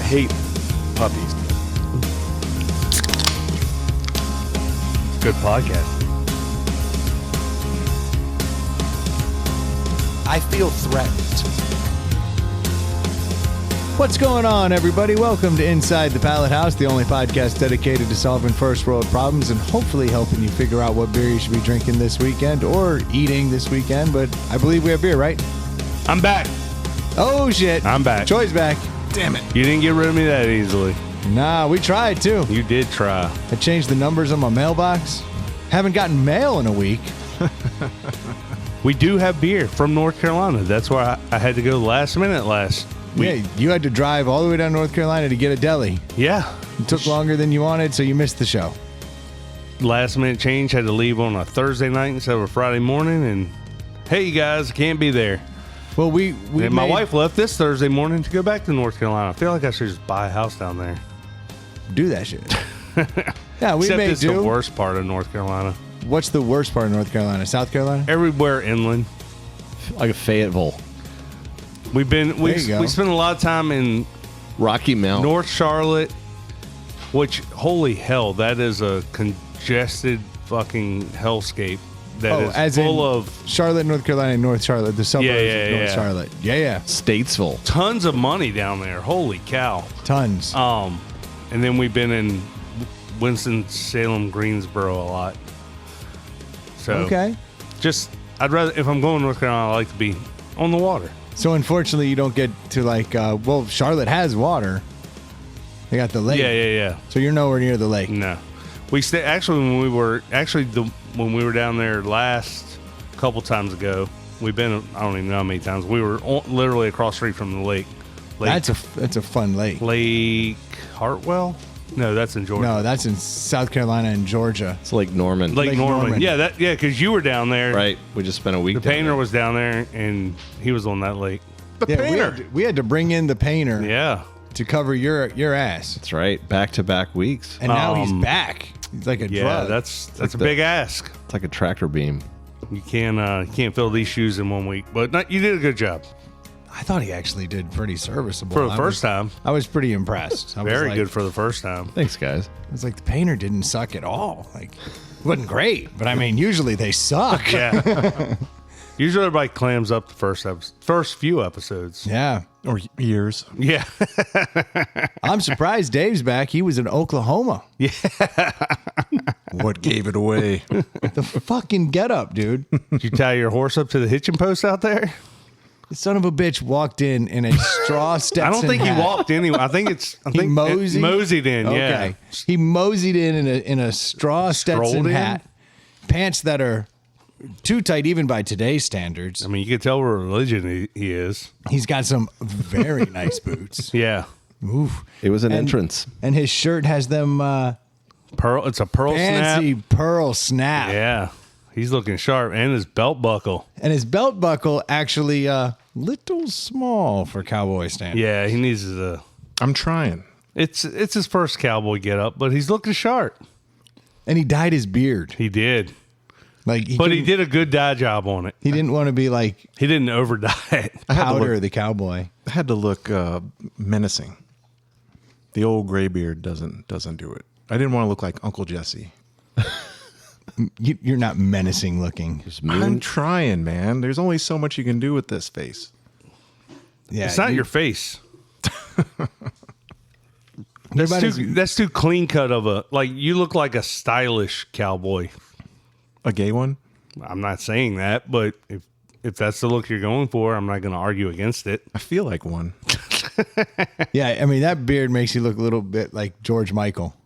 hate puppies. Good podcast. I feel threatened. What's going on, everybody? Welcome to Inside the Pallet House, the only podcast dedicated to solving first world problems and hopefully helping you figure out what beer you should be drinking this weekend or eating this weekend. But I believe we have beer, right? I'm back. Oh, shit. I'm back. Troy's back. Damn it. You didn't get rid of me that easily. Nah, we tried, too. You did try. I changed the numbers on my mailbox. Haven't gotten mail in a week. We do have beer from North Carolina. That's why I had to go last minute last week. Yeah, you had to drive all the way down to North Carolina to get a deli. Yeah. It took longer than you wanted, so you missed the show. Last minute change. Had to leave on a Thursday night instead of a Friday morning. And hey, you guys, I can't be there. Well, and my wife left this Thursday morning to go back to North Carolina. I feel like I should just buy a house down there. Do that shit. Yeah, we Except may it's do. the worst part of North Carolina. What's the worst part of North Carolina? South Carolina? Everywhere inland. Like a Fayetteville. We go. spent a lot of time in Rocky Mount. North Charlotte, which, holy hell, that is a congested fucking hellscape that is as full in of Charlotte, North Carolina, and North Charlotte, the suburbs of North yeah. Charlotte. Yeah. Statesville. tons of money down there. Holy cow. Tons. And then we've been in Winston-Salem, Greensboro a lot. So Okay. I'd rather, if I'm going to North Carolina, I like to be on the water. So unfortunately, you don't get to Charlotte has water. They got the lake. Yeah. So you're nowhere near the lake. No, we stay actually when we were down there last couple times ago. We've been, I don't even know how many times. We were literally across the street from the lake. That's a fun lake. Lake Hartwell. No, that's in Georgia. No, that's in South Carolina and Georgia. It's Lake Norman. Lake Norman. Norman. Yeah, because you were down there. Right. We just spent a week The down painter there. was down there, and he was on that lake. We had to bring in the painter Yeah. to cover your ass. That's right. Back-to-back weeks. And now he's back. He's like a Yeah, drug. that's like a big ask. It's like a tractor beam. You can't fill these shoes in 1 week, but you did a good job I thought he actually did pretty serviceable. for the first time. I was pretty impressed. Very good for the first time. Thanks, guys. It was like the painter didn't suck at all. Like, it wasn't great, but I mean, usually they suck. Yeah. Usually everybody clams up the first few episodes. Yeah. Or years. Yeah. I'm surprised Dave's back. He was in Oklahoma. What gave it away? The fucking get up, dude. Did you tie your horse up to the hitching post out there? The son of a bitch walked in a straw Stetson I don't think hat. he walked anyway. I think moseyed? moseyed in. Okay. Yeah. He moseyed in a straw Stetson Strolled in? hat. Pants that are too tight even by today's standards. I mean, you can tell what religion he is. He's got some very nice boots. Yeah. Oof. It was an And- entrance. And his shirt has them Pearl. It's a pearl fancy snap. pearl snap. Yeah. He's looking sharp, and his belt buckle. And his belt buckle actually little small for cowboy standards. Yeah, he needs a. I'm trying. It's his first cowboy get up, but he's looking sharp. And he dyed his beard. He did, Like, but he did a good dye job on it. He didn't want to be like He didn't over dye it. Powder the cowboy. I had to look menacing. The old gray beard doesn't do it. I didn't want to look like Uncle Jesse. You're not menacing looking. I'm trying, man. There's only so much you can do with this face. Yeah, It's not your face. Everybody's- That's too clean cut of a, like, you look like a stylish cowboy. A gay one? I'm not saying that, but if that's the look you're going for, I'm not going to argue against it. I feel like one. Yeah, I mean that beard makes you look a little bit like George Michael.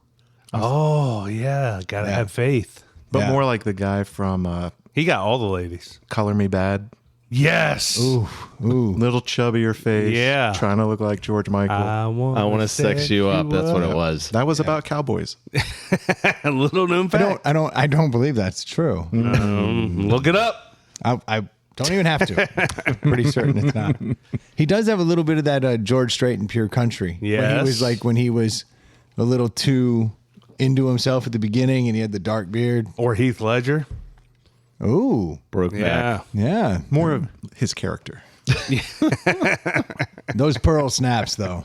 Oh, yeah. Got to have faith. But Yeah. more like the guy from He got all the ladies. Color Me Bad. Yes. Ooh. Little chubbier face. Yeah. Trying to look like George Michael. I want to sex you up. That's what it was. That was about cowboys. A little known fact. I don't believe that's true. Look it up. I don't even have to. I'm pretty certain it's not. He does have a little bit of that George Strait and Pure Country. Yes. When he was a little too into himself at the beginning and he had the dark beard. Or Heath Ledger. Ooh. Broke Yeah. back. Yeah. More of his character. Those pearl snaps though.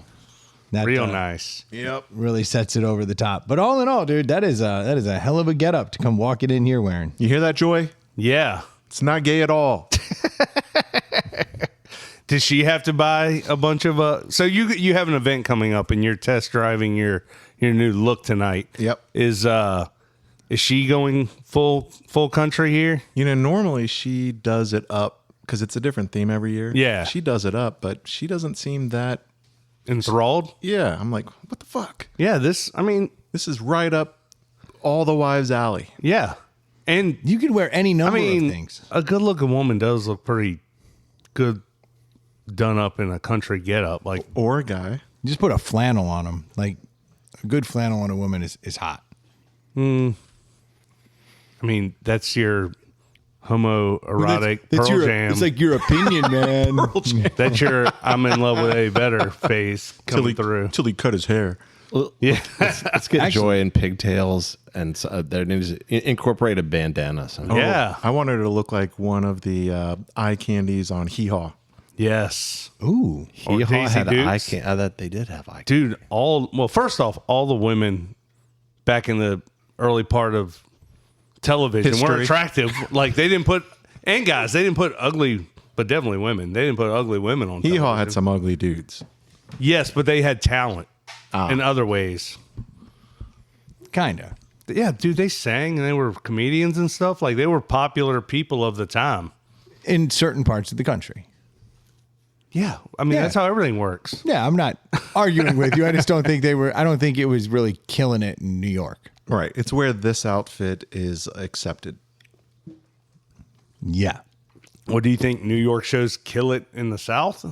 That, Real nice. Yep. really sets it over the top. But all in all, dude, that is a hell of a get up to come walking in here wearing. You hear that, Joy? Yeah. It's not gay at all. Did she have to buy a bunch of so you have an event coming up and you're test driving your new look tonight. Yep. Is she going full country here? You know, normally she does it up because it's a different theme every year. Yeah. She does it up, but she doesn't seem that. Enthralled? Yeah. I'm like, what the fuck? Yeah, this This is right up all the wives' alley. yeah. And You could wear any number of things. a good looking woman does look pretty good done up in a country get up. Like Or a guy. You just put a flannel on them. Like a good flannel on a woman is hot. I mean, that's your homoerotic Pearl Jam. It's like your opinion, man. That's your I'm in love with a better face coming through. Till he cut his hair. Yeah. Let's get Joy in pigtails, and there needs to incorporate a bandana. Somehow. Yeah. I want her to look like one of the eye candies on Hee Haw. Yes. Ooh. Or Hee Haw Daisy had eye Dukes. that they did have eye. Dude, first off, all the women back in the early part of television weren't History. attractive. Like they didn't put ugly, but definitely women. They didn't put ugly women on Hee television. Haw had some ugly dudes. Yes, but they had talent in other ways. Kinda. Yeah, dude, they sang and they were comedians and stuff. Like they were popular people of the time. In certain parts of the country. Yeah, I mean Yeah. that's how everything works. Yeah, I'm not arguing with you. I just don't think I don't think it was really killing it in New York. Right. It's where this outfit is accepted. Yeah. What do you think? New York shows kill it in the South?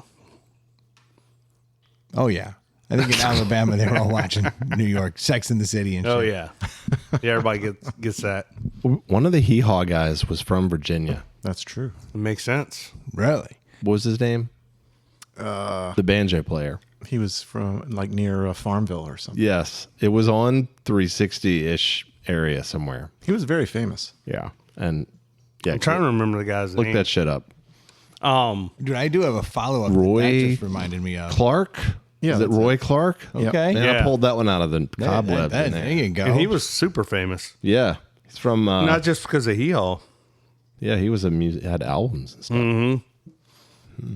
Oh yeah. I think in Alabama they were all watching New York, Sex in the City and shit. Oh yeah, yeah. Everybody gets that. One of the Hee Haw guys was from Virginia. That's true. It makes sense. Really? What was his name? The banjo player. He was from like near Farmville or something. Yes, it was on 360-ish area somewhere. He was very famous. Yeah, and yeah, I'm trying to remember the guy's look name. that shit up. Dude, I do have a follow-up Roy that just reminded me of. Clark. Yeah, is it that's Roy Clark? Okay. Man, Yeah. I pulled that one out of the cobweb. There didn't I? you go. And he was super famous, Yeah, he's from. not just because of Hee Haw. Yeah, he was had albums and stuff.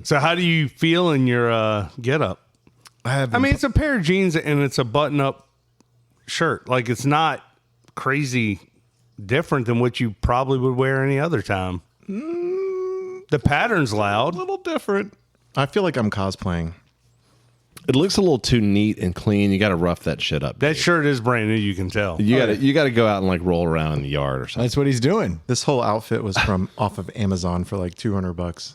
So how do you feel in your get up? I mean, it's a pair of jeans and it's a button up shirt. Like it's not crazy different than what you probably would wear any other time. The pattern's loud. a little different. I feel like I'm cosplaying. It looks a little too neat and clean. You got to rough that shit up. That shirt is brand new. You can tell. You got to go out and like roll around in the yard or something. That's what he's doing. This whole outfit was from off of Amazon for like $200.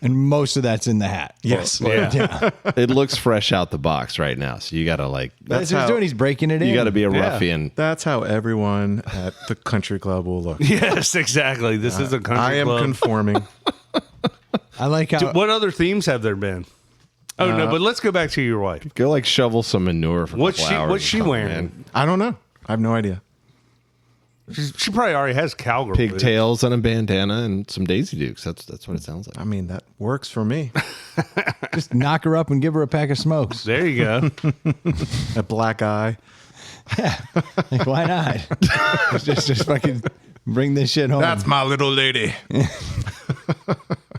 And most of that's in the hat. Yes. Yeah. It looks fresh out the box right now. So you got to like. That's what he's doing. He's breaking it in. You got to be a Yeah. ruffian. That's how everyone at the country club will look. Yes, exactly. This is a country I am club. conforming. I like how. What other themes have there been? Oh no, but let's go back to your wife. Go like shovel some manure for a What's couple she hours What's or she something, wearing? man. I don't know. I have no idea. She probably already has cowgirl boots. Pigtails and a bandana and some Daisy Dukes. That's what it sounds like. I mean, that works for me. Just knock her up and give her a pack of smokes. There you go. A black eye. Like, why not? just fucking bring this shit home. That's my little lady.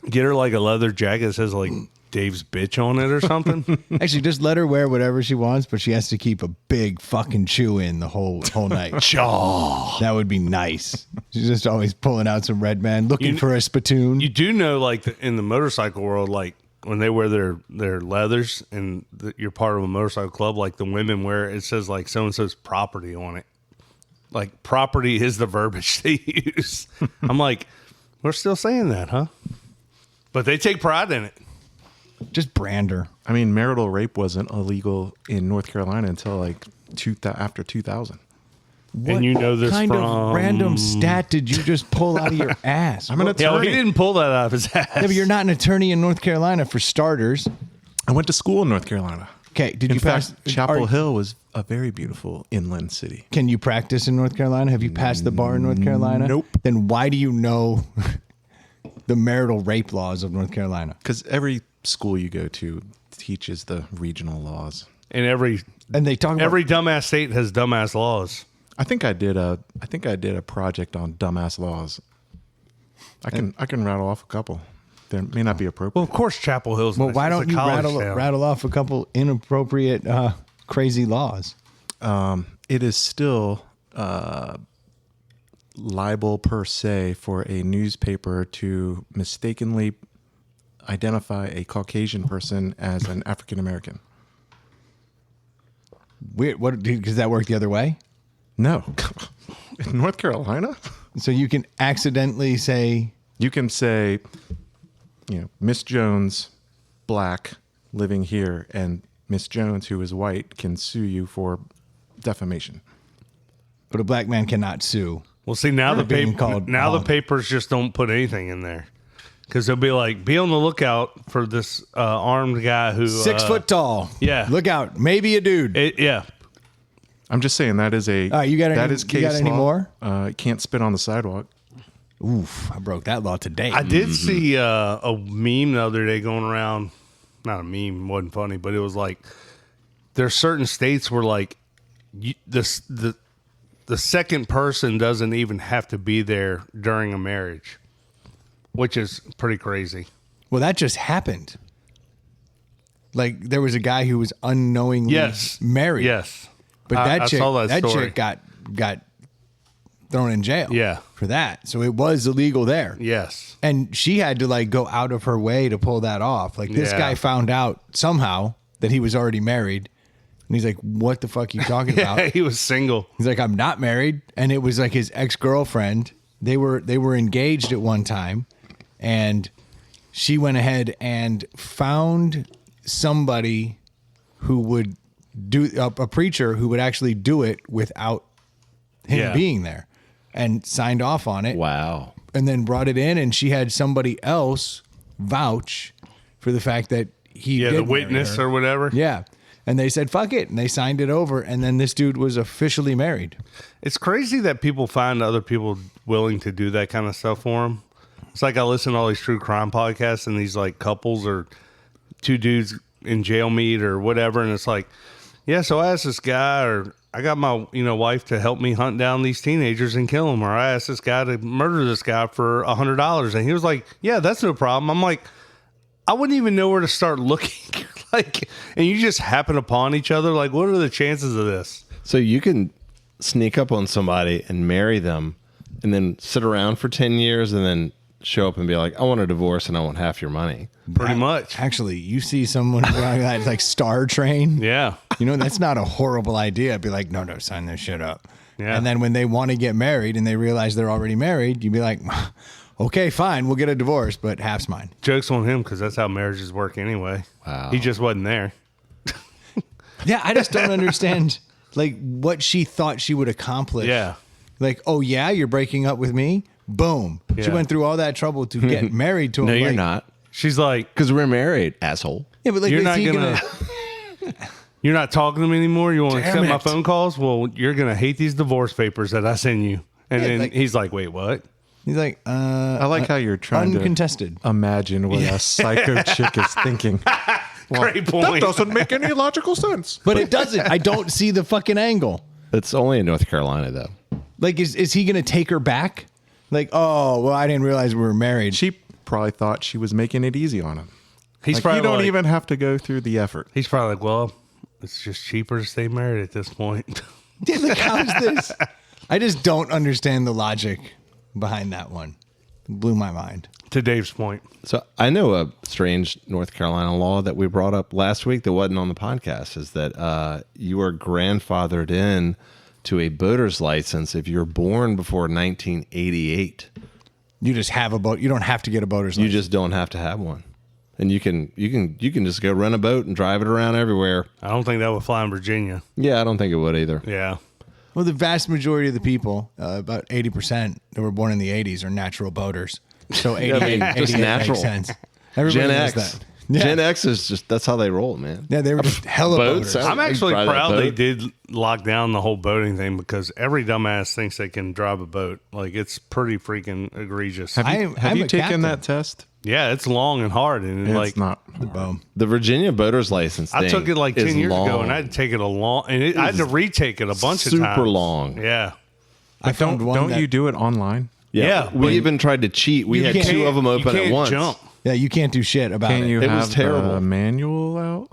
Get her like a leather jacket that says like Dave's bitch on it or something. Actually, just let her wear whatever she wants, but she has to keep a big fucking chew in the whole night. Chaw. That would be nice. She's just always pulling out some Red Man, looking for a spittoon. You do know, like in the motorcycle world, like when they wear their leathers and you're part of a motorcycle club, like the women wear it says like so and so's property on it. Like property is the verbiage they use. I'm like, we're still saying that, huh? But they take pride in it. Just brand her. I mean, marital rape wasn't illegal in North Carolina until like after 2000. And you know this kind from of random stat did you just pull out of your ass? I'm an Yeah, well, attorney. he didn't pull that out of his ass. Yeah, but you're not an attorney in North Carolina for starters. I went to school in North Carolina. Okay, did In you fact, pass? Chapel Hill was a very beautiful inland city. Can you practice in North Carolina? Have you passed the bar in North Carolina? Nope. Then why do you know the marital rape laws of North Carolina? Because every school you go to teaches the regional laws. And every dumbass state has dumbass laws. I think I did a project on dumbass laws. I can rattle off a couple. They may not be appropriate. Well, of course, Chapel Hill's. Well, why it's don't a you college rattle town. off a couple inappropriate, crazy laws? It is still libel per se for a newspaper to mistakenly identify a Caucasian person as an African American. Weird. What? Does that work the other way? No. In North Carolina? So you can accidentally say, You can say, Miss Jones, black, living here, and Miss Jones, who is white, can sue you for defamation. but a black man cannot sue. Well, see, now the the papers just don't put anything in there because they'll be like, be on the lookout for this armed guy who 6 foot tall. Yeah. Look out. Maybe a dude. yeah. I'm just saying that is a you got any, that is case you got any law. more? Can't spit on the sidewalk. Oof, I broke that law today. I did see a meme the other day going around. Not a meme, wasn't funny, but it was like there's certain states where like the second person doesn't even have to be there during a marriage, which is pretty crazy. Well, that just happened. Like there was a guy who was unknowingly married. Yes. But I saw that story. chick got thrown in jail. Yeah. For that. So it was illegal there. Yes. And she had to like go out of her way to pull that off. Like this Yeah. guy found out somehow that he was already married. And he's like, what the fuck are you talking Yeah, about? he was single. He's like, I'm not married. And it was like his ex-girlfriend. They were engaged at one time. And she went ahead and found somebody who would do a preacher who would actually do it without him Yeah. being there, and signed off on it. Wow. And then brought it in, and she had somebody else vouch for the fact that he Yeah, did the witness marry her. or whatever. Yeah. And they said, fuck it. And they signed it over. And then this dude was officially married. It's crazy that people find other people willing to do that kind of stuff for them. It's like I listen to all these true crime podcasts and these like couples or two dudes in jail meet or whatever. And it's like, yeah, so I asked this guy, or I got my wife to help me hunt down these teenagers and kill them. Or I asked this guy to murder this guy for $100. And he was like, yeah, that's no problem. I'm like, I wouldn't even know where to start looking. Like, and you just happen upon each other. Like, what are the chances of this? So you can sneak up on somebody and marry them and then sit around for 10 years and then show up and be like, I want a divorce and I want half your money. Pretty much. Actually, you see someone like Star Train. Yeah. That's not a horrible idea. Be like, no, sign this shit up. Yeah. And then when they want to get married and they realize they're already married, you'd be like, okay, fine, we'll get a divorce, but half's mine. Joke's on him because that's how marriages work anyway. Wow. He just wasn't there. Yeah, I just don't understand like what she thought she would accomplish. Yeah. Like, oh yeah, you're breaking up with me? Boom. She Yeah. went through all that trouble to get married to him. No, you're Like, not. She's like, Because we're married, asshole. Yeah, but like, you're is not he gonna, you're not talking to me anymore. You won't Damn accept my it. phone calls. Well, you're gonna hate these divorce papers that I send you. And Yeah, then like- he's like, wait, what? He's like, I like how you're trying uncontested. to imagine what a psycho chick is thinking. Great point. doesn't make any logical sense. But it doesn't. I don't see the fucking angle. It's only in North Carolina, though. Like, is he going to take her back? Like, oh, well, I didn't realize we were married. She probably thought she was making it easy on him. He's Like, probably you don't like, even have to go through the effort. He's probably like, well, it's just cheaper to stay married at this point. Yeah, like, how's this? I just don't understand the logic behind that one. It blew my mind. To Dave's point. So I know a strange North Carolina law that we brought up last week that wasn't on the podcast is that you are grandfathered in to a boater's license if you're born before 1988. You just have a boat. You don't have to get a boater's You license. just don't have to have one. And you can just go rent a boat and drive it around everywhere. I don't think that would fly in Virginia. Yeah, I don't think it would either. Yeah. Well, the vast majority of the people, about 80% that were born in the 80s, are natural boaters. So 88, I mean, just 88 natural. makes sense. Everybody Gen knows X. that. Yeah. Gen X is just, that's how they roll, man. Yeah, they were just hella Boats, boaters. I'm actually Drive that proud they boat. did lock down the whole boating thing because every dumbass thinks they can drive a boat. Like, it's pretty freaking egregious. Have you, I'm have you a taken captain. that test? Yeah, it's long and hard, and It's like not. The Virginia boater's license I thing took it like is 10 years ago, long. and I had to take it I had to retake it a bunch of times. Super long. Yeah. I found one. Don't that- you do it online? Yeah, we even tried to cheat. We had You two of them you open at can't once. Jump. Yeah, you can't do shit about Can it. you It have was terrible. the manual out?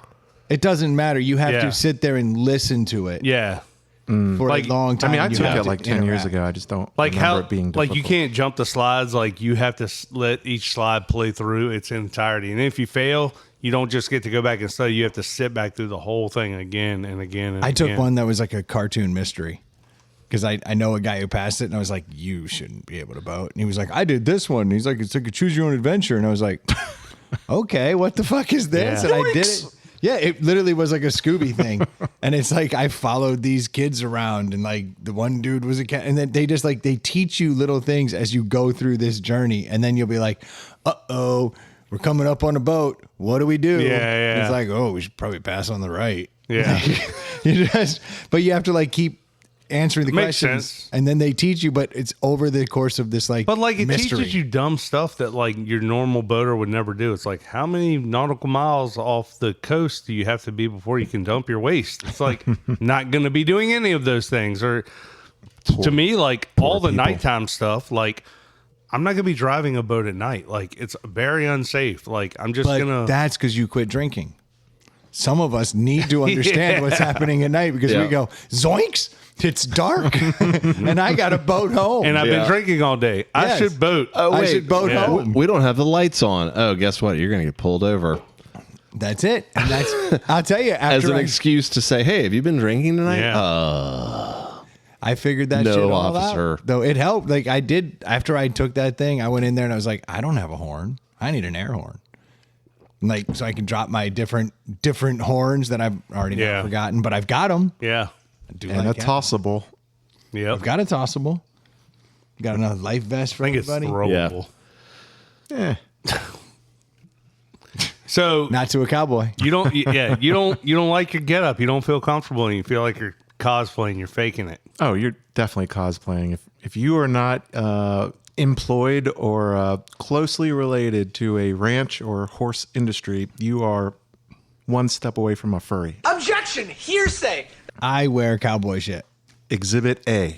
It doesn't matter. You have Yeah. to sit there and listen to it Yeah. for Like- a long I time. mean, I You took have it to like 10 years interact. ago. I just don't Like remember how it being like difficult. you can't jump the slides. Like you have to let each slide play through its entirety. And if you fail, you don't just get to go back and study. You have to sit back through the whole thing again and again. And I took again. one that was like a cartoon mystery because I know a guy who passed it, and I was like, "You shouldn't be able to boat." And he was like, "I did this one." And he's like, "It's like a choose your own adventure." And I was like, "Okay, what the fuck is this?" Yeah. And I did it. Yeah, it literally was like a Scooby thing, and it's like I followed these kids around, and like the one dude was a cat, and then they just like they teach you little things as you go through this journey, and then you'll be like, "Uh-oh, we're coming up on a boat. What do we do?" Yeah, And yeah. it's like, "Oh, we should probably pass on the right." Yeah. But you have to like keep answering the Makes questions, sense. and then they teach you. But it's over the course of this like, But like it mystery. teaches you dumb stuff that like your normal boater would never do. It's like how many nautical miles off the coast do you have to be before you can dump your waste? It's like not going to be doing any of those things. Or to me, like all the people. nighttime stuff, like I'm not going to be driving a boat at night. Like it's very unsafe. Like I'm just But gonna. that's because you quit drinking. Some of us need to understand what's happening at night because Yeah. we go zoinks. It's dark, and I got to boat home. and I've Yeah. been drinking all day. I Yes. should boat. I should boat Yeah. home. We don't have the lights on. Oh, guess what? You're going to get pulled over That's it. And that's I'll tell you. as After an excuse to say, "Hey, have you been drinking tonight?" Yeah. I figured that No, shit all officer. out. Though it helped. Like I did after I took that thing, I went in there and I was like, I don't have a horn. I need an air horn. Like so I can drop my different horns that I've already Yeah. forgotten, but I've got them. Yeah. I do and like a it. tossable. Yep. I've got a tossable. Got another life vest for I think it's everybody. throwable. Eh. So Not to a cowboy. you don't, yeah, you don't like your getup. You don't feel comfortable, and you feel like you're cosplaying. You're faking it. Oh, you're definitely cosplaying. If you are not employed or closely related to a ranch or horse industry, you are one step away from a furry. Objection! Hearsay! I wear cowboy shit. Exhibit A.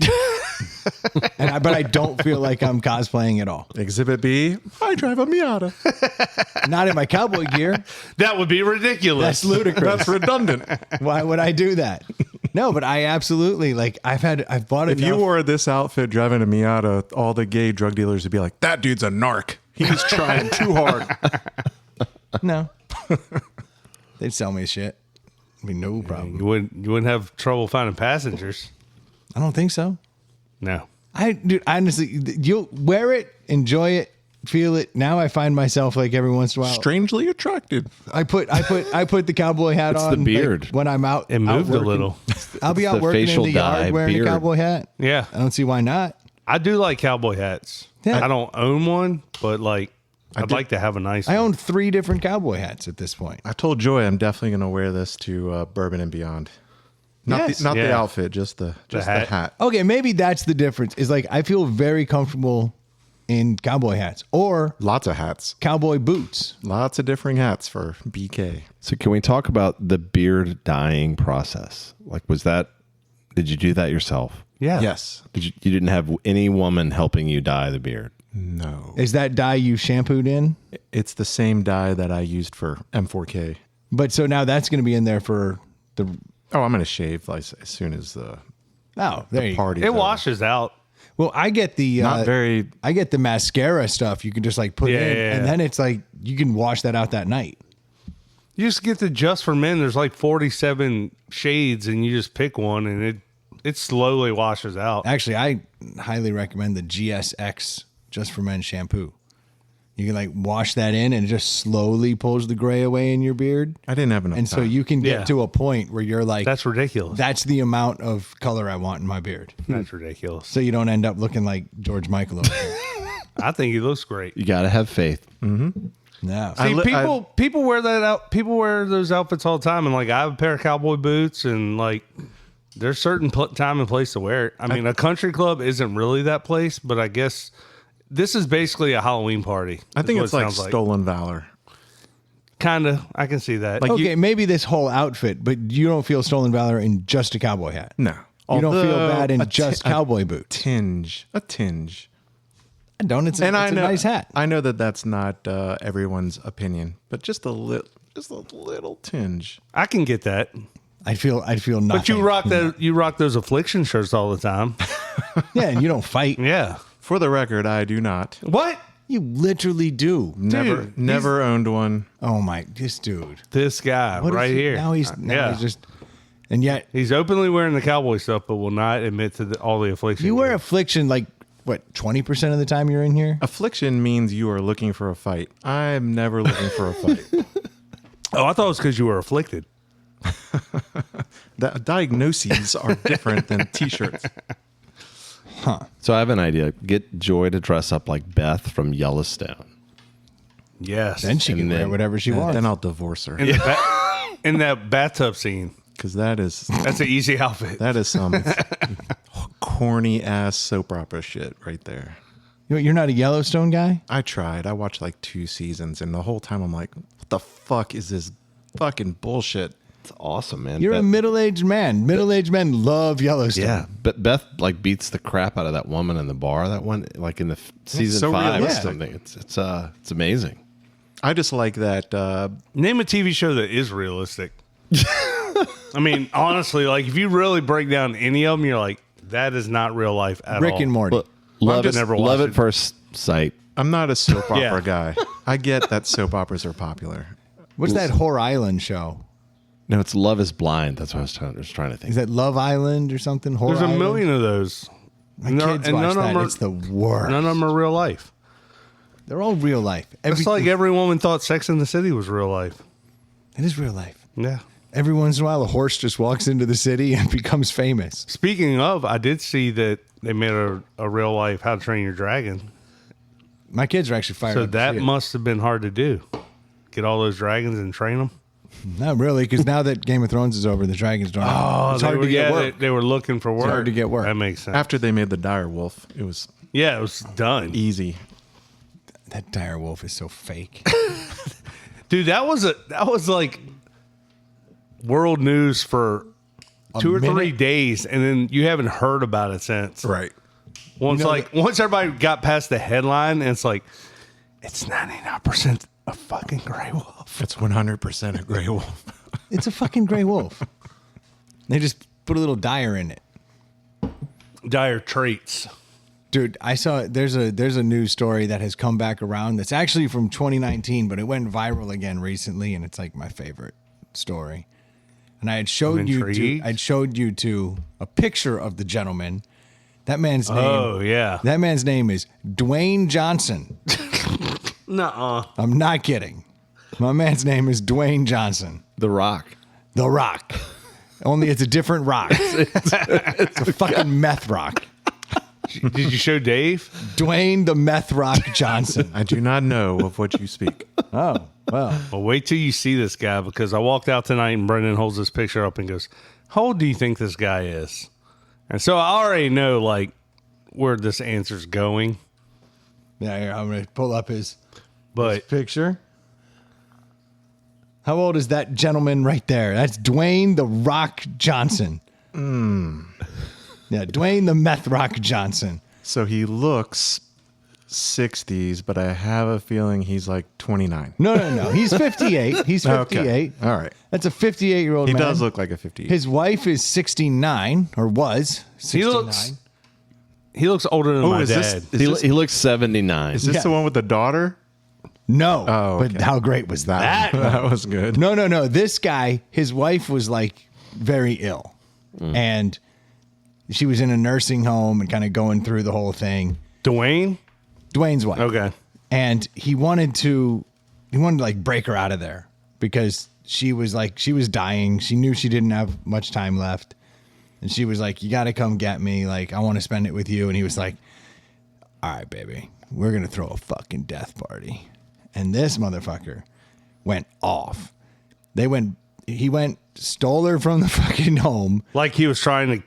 But I don't feel like I'm cosplaying at all. Exhibit B. I drive a Miata. Not in my cowboy gear. That would be ridiculous. That's ludicrous. That's redundant. Why would I do that? No, but I absolutely like I've bought it. If you wore this outfit driving a Miata, all the gay drug dealers would be like, "That dude's a narc. He's trying too hard." No. They'd sell me shit. I mean, no problem. You wouldn't have trouble finding passengers. I don't think so. No. Dude, honestly, you'll wear it, enjoy it, feel it. Now I find myself like every once in a while. Strangely attracted. I put the cowboy hat It's the on. like, beard. when I'm out. It out moved a working. little. I'll be out the working in facial the dye yard wearing beard. a cowboy hat. Yeah. I don't see why not. I do like cowboy hats. Yeah. I don't own one, but like I'd like to have a nice I one. own 3 different cowboy hats at this point. I told Joy I'm definitely going to wear this to Bourbon and Beyond. Not Yes. the not the Yeah. outfit, just the hat. hat. Okay, maybe that's the difference. Is like I feel very comfortable in cowboy hats or Lots of hats. cowboy boots. Lots of differing hats for BK. So can we talk about the beard dyeing process? Like, did you do that yourself? Yeah. Yes. You didn't have any woman helping you dye the beard? No. Is that dye you shampooed in? It's the same dye that I used for M4K. But so now that's going to be in there for the. Oh, I'm going to shave like, as soon as the Oh, there you go. party. It washes out. Well, I get the Not very. I get the mascara stuff. You can just like put Yeah, in, yeah, and yeah. then it's like you can wash that out that night. You just get the Just for Men. There's like 47 shades, and you just pick one, and it slowly washes out. Actually, I highly recommend the GSX Just for Men shampoo. You can like wash that in, and it just slowly pulls the gray away in your beard. I didn't have enough And so time. you can get Yeah. to a point where you're like, That's ridiculous. that's the amount of color I want in my beard. That's ridiculous. So you don't end up looking like George Michael over here. I think he looks great. You got to have faith. No. See, people wear that out. People wear those outfits all the time, and like I have a pair of cowboy boots, and like there's certain time and place to wear it. I mean, a country club isn't really that place, but I guess This is basically a Halloween party. I think is it's what it like sounds stolen valor. Kind of. I can see that. Like Okay, maybe this whole outfit, but you don't feel stolen valor in just a cowboy hat. No. You don't feel Although bad in a just ti- cowboy boots. A tinge. I don't. It's a nice hat. I know that that's not everyone's opinion, but just a little tinge. I can get that. I'd feel nothing. But you rock those affliction shirts all the time. Yeah, and you don't fight. Yeah. For the record, I do not. What? You literally do. Never owned one. Oh my, this dude. This guy What is right he- here. Now he's just, and yet He's openly wearing the cowboy stuff, but will not admit to all the affliction. you wear affliction like what 20% of the time you're in here. Affliction means you are looking for a fight. I'm never looking for a fight. Oh, I thought it was because you were afflicted. Diagnoses are different than T-shirts. So I have an idea. Get Joy to dress up like Beth from Yellowstone. Yes. Then she can wear then- whatever she wants. Then I'll divorce her In that bathtub scene. because that's That's an easy outfit. some corny ass soap opera shit right there. You're not a Yellowstone guy? I tried. I watched like 2 seasons, and the whole time I'm like, "What the fuck is this fucking bullshit?" It's awesome, man. You're a middle-aged man. Middle-aged men love Yellowstone. Yeah, but Beth like beats the crap out of that woman in the bar. That one, like in the season so 5 or realistic. something. It's amazing. I just like that. Name a TV show that is realistic. I mean, honestly, like if you really break down any of them, you're like, that is not real life at all. Rick and Morty. But love just it. never Love watched it it. first sight. I'm not a soap opera Yeah. guy. I get that soap operas are popular. What's that Whore Island show? No, it's Love Is Blind. That's what I was trying to think. Is that Love Island or something? Whore There's a Island? million of those. My And kids and watch none of that. them are- It's the worst. None of them are real life. They're all real life. It's like every woman thought Sex in the City was real life. It is real life. Yeah. Every once in a while, a horse just walks into the city and becomes famous. Speaking of, I did see that they made a real life How to Train Your Dragon. My kids are actually fired So up to that see it. must have been hard to do. Get all those dragons and train them. Not really, because now that Game of Thrones is over, the dragons don't. It's hard to get work. They were looking for work. hard to get work. That makes sense. After they made the dire wolf, it was Yeah, it was done. easy. That dire wolf is so fake. Dude, that was like world news for 2 or 3 minute? days, and then you haven't heard about it since. Right. Once You know once everybody got past the headline, and it's like, it's 99% a fucking gray wolf. It's 100% a gray wolf. It's a fucking gray wolf. They just put a little dire in it. Dire traits. Dude, I saw there's a news story that has come back around that's actually from 2019, but it went viral again recently, and it's like my favorite story. And I had showed you to a picture of the gentleman. That man's name. Oh, yeah. That man's name is Duane Johnson. Nuh-uh. I'm not kidding. My man's name is Duane Johnson. The Rock. The Rock. Only it's a different rock. It's a fucking meth rock. Did you show Dave? Dwayne the Meth Rock Johnson. I do not know of what you speak. Oh, well. Well, wait till you see this guy, because I walked out tonight and Brendan holds this picture up and goes, how old do you think this guy is? And so I already know, like, where this answer's going. Yeah, here, I'm going to pull up his But picture. How old is that gentleman right there? That's Dwayne the Rock Johnson. Yeah, Dwayne the Meth Rock Johnson. So he looks 60s, but I have a feeling he's like 29. No. He's 58. He's 58. Okay. All right. That's a 58-year-old He man. does look like a 58. His wife is 69, or was 69. he looks older than my is this- dad. He looks 79. Is this Yeah. the one with the daughter? No. Oh, But okay. how great was that? That was good. No. This guy, his wife was like very ill. And she was in a nursing home and kind of going through the whole thing. Duane? Dwayne's wife. Okay. And he wanted to like break her out of there because she was dying. She knew she didn't have much time left. And she was like, you got to come get me. Like, I want to spend it with you. And he was like, all right, baby, we're going to throw a fucking death party. And this motherfucker went off. He stole her from the fucking home. Like he was trying to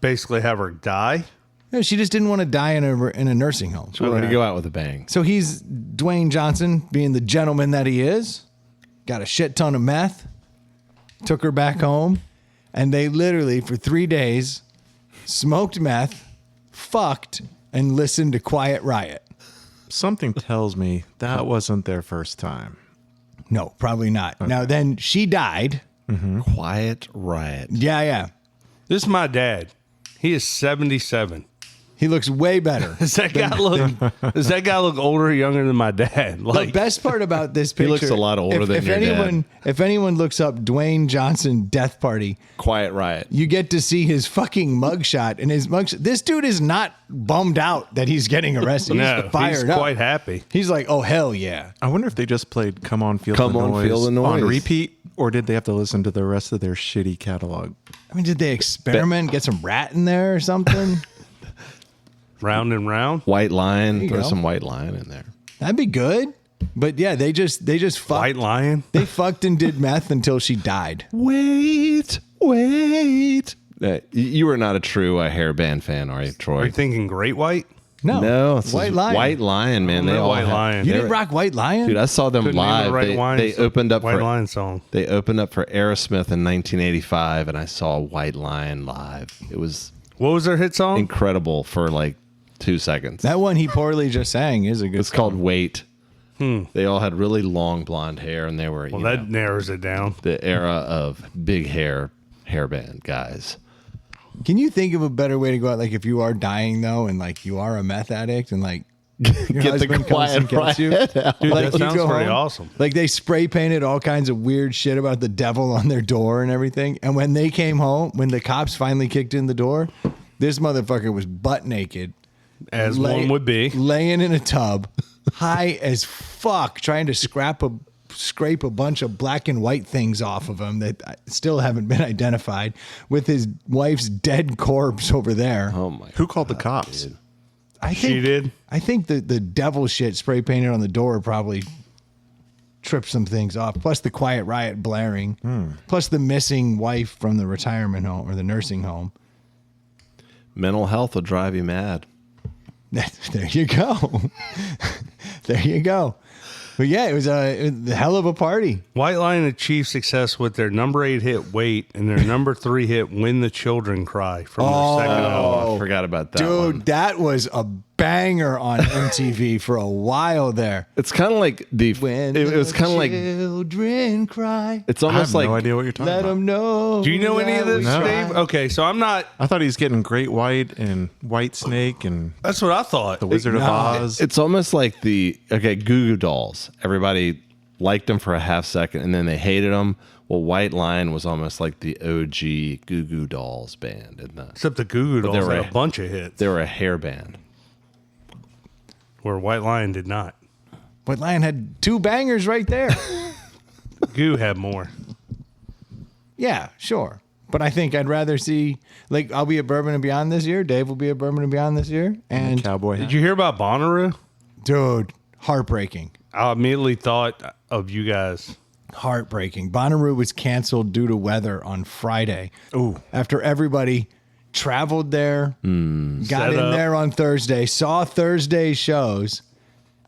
basically have her die? No, she just didn't want to die in a nursing home. She wanted to go out with a bang. So he's Duane Johnson, being the gentleman that he is, got a shit ton of meth, took her back home, and they literally, for 3 days, smoked meth, fucked, and listened to Quiet Riot. Something tells me that wasn't their first time. No, probably not. Okay. Now, then she died. Quiet Riot. Yeah. This is my dad. He is 77. He looks way better. Does that guy look older or younger than my dad? The best part about this picture, he looks a lot older than your dad. If anyone looks up Duane Johnson death party, Quiet Riot, you get to see his fucking mugshot. And his mugshot, this dude is not bummed out that he's getting arrested. No, he's he's quite happy. He's like, oh hell yeah. I wonder if they just played "Come On Feel the Noise" on repeat, or did they have to listen to the rest of their shitty catalog? I mean, did they experiment, get some rat in there or something? Round and round. White Lion. Throw some White Lion in there. That'd be good. But yeah, they just fucked. White Lion. They fucked and did meth until she died. Wait. You are not a true hairband fan, are you, Troy? Are you thinking Great White? No, White Lion. White Lion, man. They all White Lion. You didn't rock White Lion, dude. I saw them live. They opened up White for Lion song. They opened up for Aerosmith in 1985, and I saw White Lion live. It was what was their hit song? Incredible for like 2 seconds. That one he poorly just sang is a good. It's called Wait. They all had really long blonde hair, and they were that narrows it down. The era of big hairband guys. Can you think of a better way to go out? Like if you are dying though, and like you are a meth addict, and like your get the husband comes and gets you, Dude, like, that sounds pretty awesome. Like they spray painted all kinds of weird shit about the devil on their door and everything. And when they came home, when the cops finally kicked in the door, this motherfucker was butt naked, as one would be, laying in a tub, high as fuck, trying to scrape a bunch of black and white things off of him that still haven't been identified, with his wife's dead corpse over there. Oh my! Who called the cops? Dude. She did. I think the devil shit spray painted on the door probably tripped some things off. Plus the Quiet Riot blaring. Plus the missing wife from the retirement home or the nursing home. Mental health will drive you mad. There you go. There you go. But yeah, it was a hell of a party. White Lion achieved success with their number 8 hit "Wait" and their number 3 hit "When the Children Cry" from their second album. I forgot about that. Dude, one. that was a banger on MTV for a while there. It's kind of like it was kind of like children cry. It's almost I like have no idea what you're talking Let about. them know. Do you know any of this, No. Dave? Okay, so I'm not. I thought he was getting Great White and White Snake and That's what I thought. the Wizard of Oz. it's almost like Goo Goo Dolls. Everybody liked them for a half second and then they hated them. Well, White Lion was almost like the OG Goo Goo Dolls band, isn't it? Except the Goo Goo Dolls were had a bunch of hits, They were a hair band. where White Lion did not. White Lion had 2 bangers right there. Goo had more. Yeah, sure. But I think I'd rather see, like, I'll be at Bourbon and Beyond this year. Dave will be at Bourbon and Beyond this year. And, Cowboy hat. Did you hear about Bonnaroo? dude, heartbreaking. I immediately thought of you guys. Heartbreaking. Bonnaroo was canceled due to weather on Friday. Ooh. After everybody traveled there, got Set in up. there on Thursday, saw Thursday shows,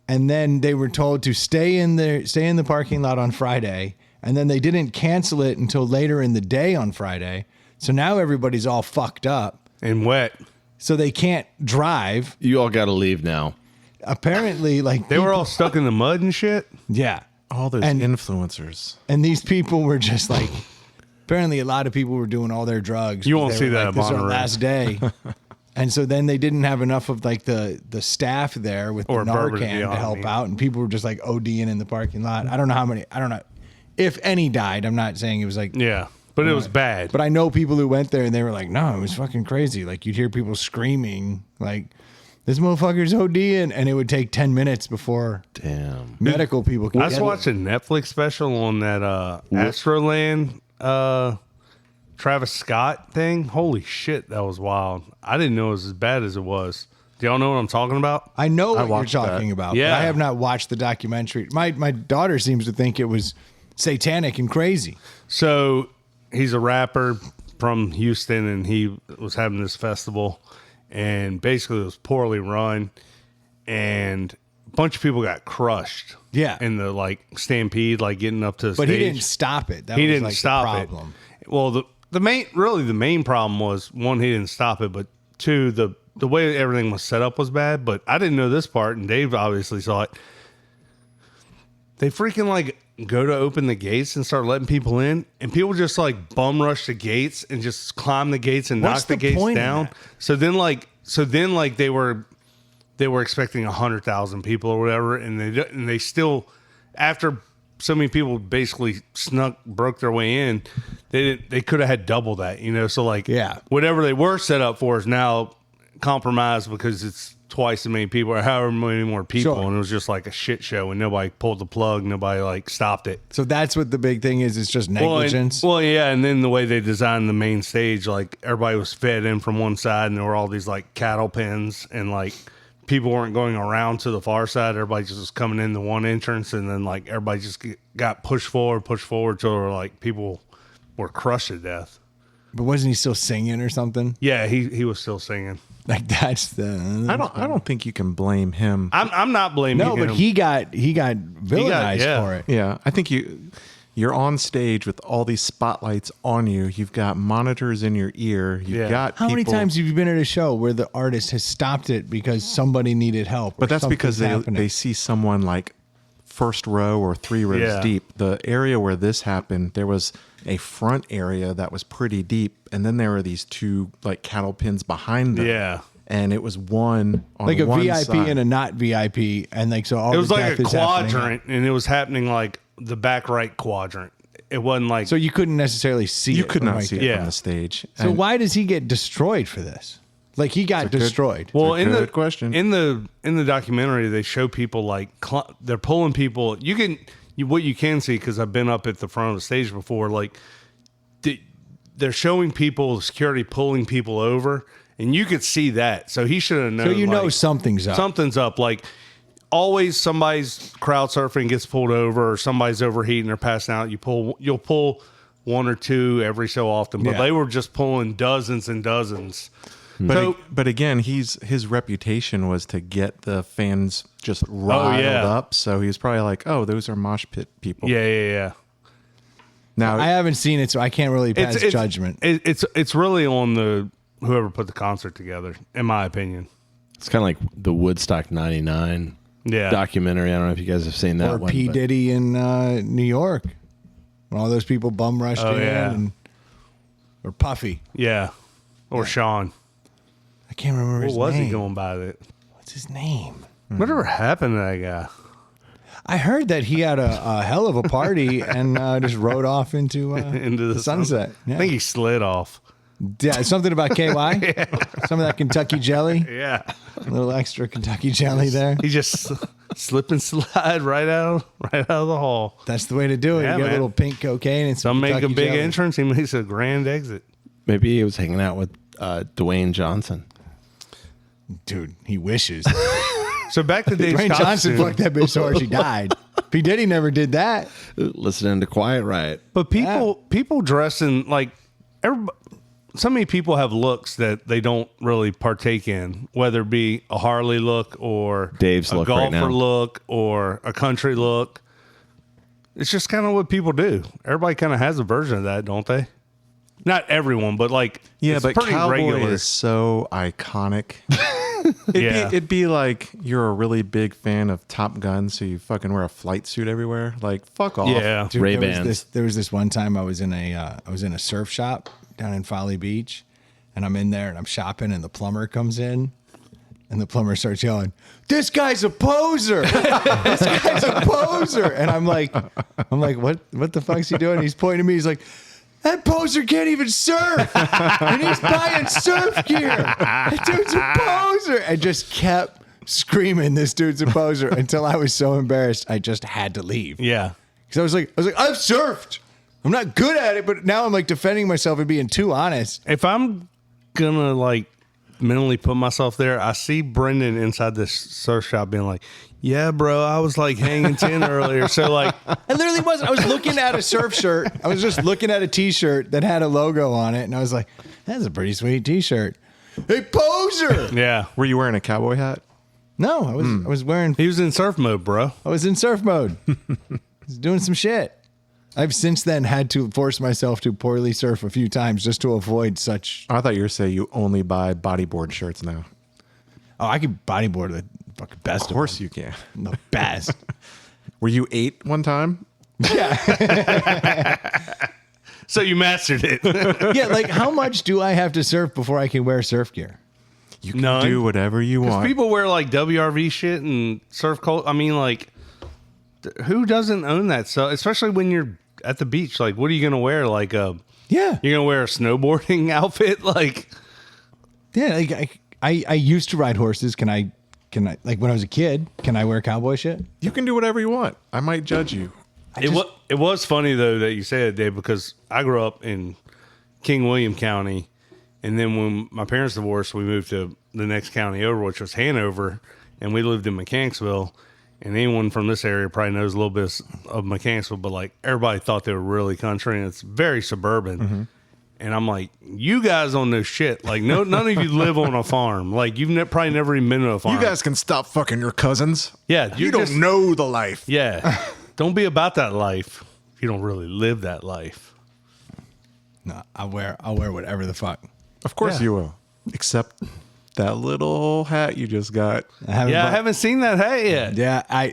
and then they were told to stay in the parking lot on Friday, and then they didn't cancel it until later in the day on Friday. So now everybody's all fucked up. And wet. So they can't drive. You all got to leave now. Apparently, like They were all stuck in the mud and shit. yeah. All those And- influencers. And these people were just like, apparently a lot of people were doing all their drugs. You won't They see were that like, at this is our Bonnaroo. last day. And so then they didn't have enough of like the staff there with Or the Bourbon Narcan to Beyond, help I mean. out. And people were just like ODing in the parking lot. I don't know if any died. I'm not saying it was like, Yeah, but it was bad. but I know people who went there and they were like, no, it was fucking crazy. Like you'd hear people screaming like, this motherfucker's ODing, and it would take 10 minutes before Damn. medical people could I just get watched a Netflix special on that Astroland Travis Scott thing. Holy shit, that was wild. I didn't know it was as bad as it was. Do y'all know what I'm talking about? I know what you're watched talking that. about. Yeah. But I have not watched the documentary. My daughter seems to think it was satanic and crazy. So he's a rapper from Houston, and he was having this festival, and basically it was poorly run, and a bunch of people got crushed. Yeah. In the like stampede, like getting up to the But stage. he didn't stop it. That He was didn't like stop the problem. it. Well, the main problem was, one, he didn't stop it, but two, the way everything was set up was bad. But I didn't know this part, and Dave obviously saw it. They freaking like go to open the gates and start letting people in, and people just like bum rush the gates and just climb the gates and What's knock the the gates point of down. that? So then like they were expecting 100,000 people or whatever, and they still, after so many people basically broke their way in, they could have had double that, you know. So like, Yeah. whatever they were set up for is now compromised because it's twice as many people or however many more people, Sure. and it was just like a shit show, and nobody pulled the plug, nobody like stopped it. So that's what the big thing is. It's just negligence. Well, yeah, and then the way they designed the main stage, like everybody was fed in from one side, and there were all these like cattle pens, and like people weren't going around to the far side. Everybody just was coming in the one entrance, and then like everybody just got pushed forward till like people were crushed to death. But wasn't he still singing or something? Yeah, he was still singing. Like that's the. I don't think you can blame him. I'm not blaming No, him. but he got villainized yeah. for it. Yeah, I think you're on stage with all these spotlights on you. You've got monitors in your ear. You've Yeah. got How many people- times have you been at a show where the artist has stopped it because somebody needed help? But that's because they see someone like first row or 3 rows Yeah. deep. The area where this happened, there was a front area that was pretty deep, and then there were these 2 like cattle pins behind them. Yeah. And it was one on like a one VIP side. and a not VIP, and like so all It was the like death a is happening. quadrant, and it was happening like the back right quadrant. It wasn't like So you couldn't necessarily see You it. could not like see it that. Yeah. from the stage. So And why does he get destroyed for this? Like he got good- destroyed. Well, It's a good question. in the documentary, they show people like they're pulling people. What you can see, because I've been up at the front of the stage before. Like they're showing people, security pulling people over, and you could see that. So he should have known. So you know like, something's up. Something's up. Like always, somebody's crowd surfing gets pulled over, or somebody's overheating or passing out. You'll pull 1 or 2 every so often, but Yeah. they were just pulling dozens and dozens. But again, his reputation was to get the fans just riled yeah. up. So he was probably like, "Oh, those are mosh pit people." Yeah. Now, I haven't seen it, so I can't really pass judgment. It's really on the whoever put the concert together, in my opinion. It's kind of like the Woodstock '99 Yeah. documentary. I don't know if you guys have seen that Or one. P. but- Diddy in New York, when all those people bum rushed in, yeah. or Puffy. Yeah. Or Sean. I can't remember What his was name. he going by that? What's his name? Whatever happened to that guy? I heard that he had a hell of a party and just rode off into Into the sunset. I Yeah. think he slid off. Yeah, something about KY. Some of that Kentucky jelly. Yeah. A little extra Kentucky jelly there. He just slip and slide right out of the hall. That's the way to do it. Yeah, you get man. a little pink cocaine and some Some make a Kentucky big jelly. entrance. He makes a grand exit. Maybe he was hanging out with Duane Johnson. Dude, he wishes. So back to Dave Dwayne Scott's Johnson tune. fucked that bitch so hard she died. P. Diddy never did that. Listening to Quiet Riot. But people dressing like so many people have looks that they don't really partake in, whether it be a Harley look or Dave's a look right golfer now. look or a country look. It's just kind of what people do. Everybody kind of has a version of that, don't they? Not everyone, but like yeah, it's but pretty cowboy regular. is so iconic. Yeah. It'd be like you're a really big fan of Top Gun, so you fucking wear a flight suit everywhere. Like, fuck off. Yeah. Dude, Ray-Bans. There was this one time I was in a surf shop down in Folly Beach, and I'm in there and I'm shopping, and the plumber comes in, and the plumber starts yelling, "This guy's a poser! This guy's a poser!" And I'm like, what the fuck's he doing? He's pointing at me. He's like, "That poser can't even surf, and he's buying surf gear. That dude's a poser!" I just kept screaming, "This dude's a poser!" until I was so embarrassed I just had to leave. Yeah. Because I was like, I've surfed. I'm not good at it, but now I'm like defending myself and being too honest. If I'm gonna like mentally put myself there, I see Brendan inside this surf shop being like, "Yeah, bro, I was like hanging 10 earlier." So like, I literally wasn't. I was looking at a surf shirt. I was just looking at a T-shirt that had a logo on it, and I was like, "That's a pretty sweet T-shirt." Hey, poser! Yeah. Were you wearing a cowboy hat? No, I was wearing. He was in surf mode, bro. I was in surf mode. I was doing some shit. I've since then had to force myself to poorly surf a few times just to avoid such. I thought you were saying you only buy bodyboard shirts now. Oh, I could bodyboard the fucking best. Of course you can. The best. Were you 8 one time? So you mastered it. Yeah, like how much do I have to surf before I can wear surf gear? You can None. do whatever you want. People wear like WRV shit and surf coat. I mean, like, who doesn't own that stuff? Especially when you're at the beach. Like, what are you gonna wear? Like, Yeah, you're gonna wear a snowboarding outfit? Like, yeah. Like I used to ride horses. Can I? Like when I was a kid, can I wear cowboy shit? You can do whatever you want. I might judge you. it was funny though that you said it, Dave, because I grew up in King William County, and then when my parents divorced, we moved to the next county over, which was Hanover, and we lived in Mechanicsville. And anyone from this area probably knows a little bit of Mechanicsville, but like everybody thought they were really country, and it's very suburban. Mm-hmm. And I'm like, you guys don't know shit. Like, none of you live on a farm. Like, you've probably never even been to a farm. You guys can stop fucking your cousins. Yeah, You don't know the life. Yeah, don't be about that life if you don't really live that life. No, I'll wear whatever the fuck. Of course Yeah. you will. Except that little hat you just got. I haven't seen that hat yet. Yeah, I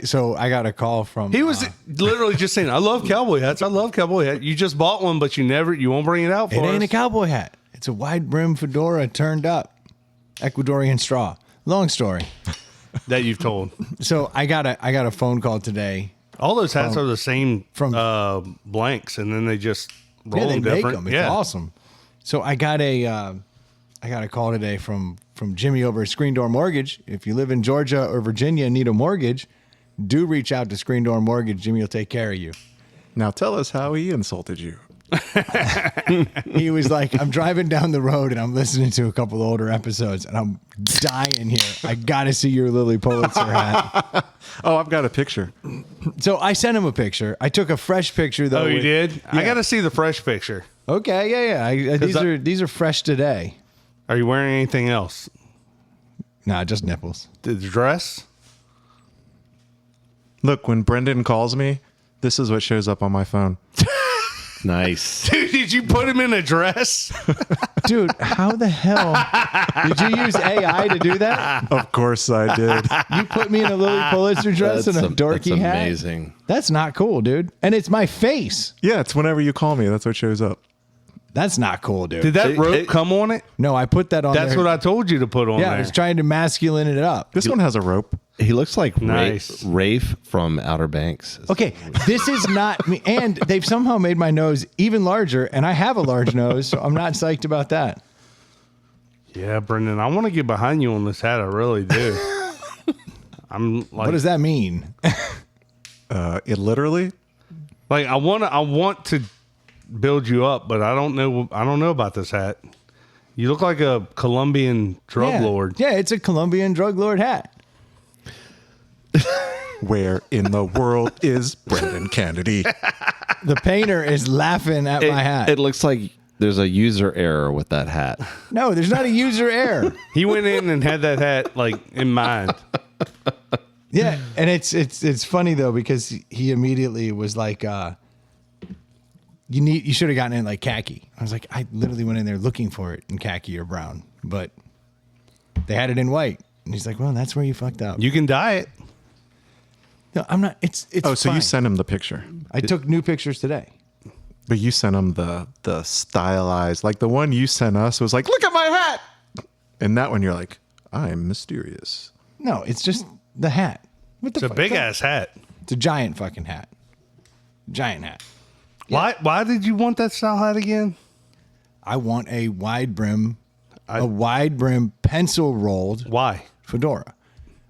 got a call from. He was literally just saying, "I love cowboy hats. I love cowboy hat. You just bought one, but you won't bring it out for It us." ain't a cowboy hat. It's a wide brim fedora turned up, Ecuadorian straw. Long story. that you've told. So I got a phone call today. All those hats are the same from- blanks, and then they just roll Yeah, they them make different. them. It's awesome. So I got a call today from Jimmy over at Screen Door Mortgage. If you live in Georgia or Virginia and need a mortgage, do reach out to Screen Door Mortgage. Jimmy will take care of you. Now tell us how he insulted you. He was like, I'm driving down the road and I'm listening to a couple of older episodes and I'm dying here. I got to see your Lily Pulitzer hat. Oh, I've got a picture. So I sent him a picture. I took a fresh picture though. Oh, you with- did? I Yeah. got to see the fresh picture. Okay, yeah. These are fresh today. Are you wearing anything else? Nah, just nipples. The dress? Look, when Brendan calls me, this is what shows up on my phone. Nice. Dude, did you put him in a dress? Dude, how the hell did you use AI to do that? Of course I did. You put me in a Lily Pulitzer dress and a dorky that's hat. amazing. That's not cool, dude. And it's my face. Yeah, it's whenever you call me. That's what shows up. That's not cool, dude. Did that rope come on it? No, I put that on That's there. what I told you to put on Yeah, there. I was trying to masculine it up. This one has a rope. He looks like Nice. Rafe from Outer Banks. Okay, this is not me. And they've somehow made my nose even larger, and I have a large nose, so I'm not psyched about that. Yeah, Brendan, I want to get behind you on this hat. I really do. I'm like, What does that mean? It literally. like I want to build you up, but I don't know about this hat. You look like a Colombian drug yeah. lord. Yeah, it's a Colombian drug lord hat. Where in the world is Brendan Kennedy? The painter is laughing at my hat. It looks like there's a user error with that hat. No, there's not a user error. He went in and had that hat like in mind. Yeah, and it's funny though because he immediately was like, you should have gotten it in like khaki. I was like, I literally went in there looking for it in khaki or brown, but they had it in white. And he's like, well, that's where you fucked up. You can dye it. No, I'm not. It's Oh, so fine. you sent him the picture, I took new pictures today. but you sent him the stylized, like the one you sent us was like, look at my hat, and that one you're like, I'm mysterious. No, it's just the hat. What the It's a fuck? big ass hat. It's a giant fucking hat. Giant hat. Why did you want that style hat again? I want a wide brim pencil rolled Why? fedora.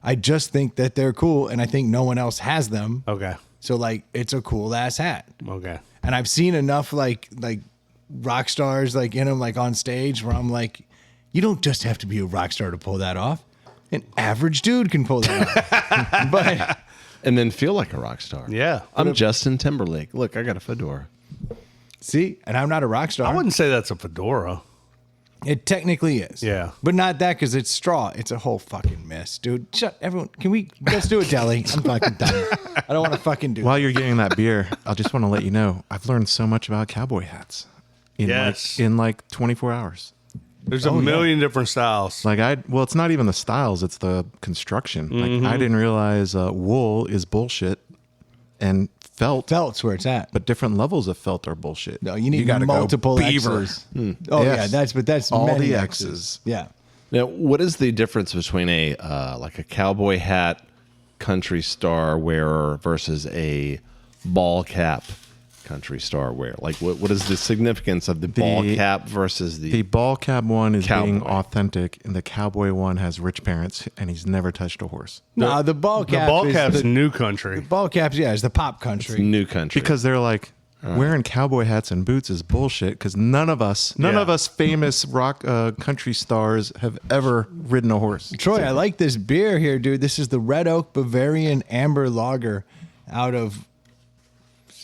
I just think that they're cool, and I think no one else has them. Okay. So like, it's a cool ass hat. Okay. And I've seen enough like rock stars like in them like on stage where I'm like, you don't just have to be a rock star to pull that off. An average dude can pull that off. But And then feel like a rock star. Yeah. I'm Justin Timberlake. Look, I got a fedora. see, and I'm not a rock star. I wouldn't say that's a fedora. It technically is. Yeah. But not that because it's straw. It's a whole fucking mess, dude. Shut everyone. Let's do a deli. I'm fucking done. I don't want to fucking do While you're getting that beer, I just want to let you know I've learned so much about cowboy hats Yes. in like 24 hours. There's a million different styles. Like it's not even the styles, it's the construction. Like I didn't realize wool is bullshit and Felt's where it's at. but different levels of felt are bullshit. No, you need gotta multiple go beaver. X's. Oh Yes. yeah, that's all many the X's. X's. Yeah. Now, what is the difference between a like a cowboy hat country star wearer versus a ball cap country star wearer? Like, what is the significance of the ball cap versus The ball cap one is being Cowboy. authentic, and the cowboy one has rich parents, and he's never touched a horse. No, the ball The cap. ball is cap's the new country. ball caps. Yeah, is the pop country. new country? Because they're like, wearing cowboy hats and boots is bullshit. Because none of us famous rock country stars have ever ridden a horse. Troy, I like this beer here, dude. This is the Red Oak Bavarian Amber Lager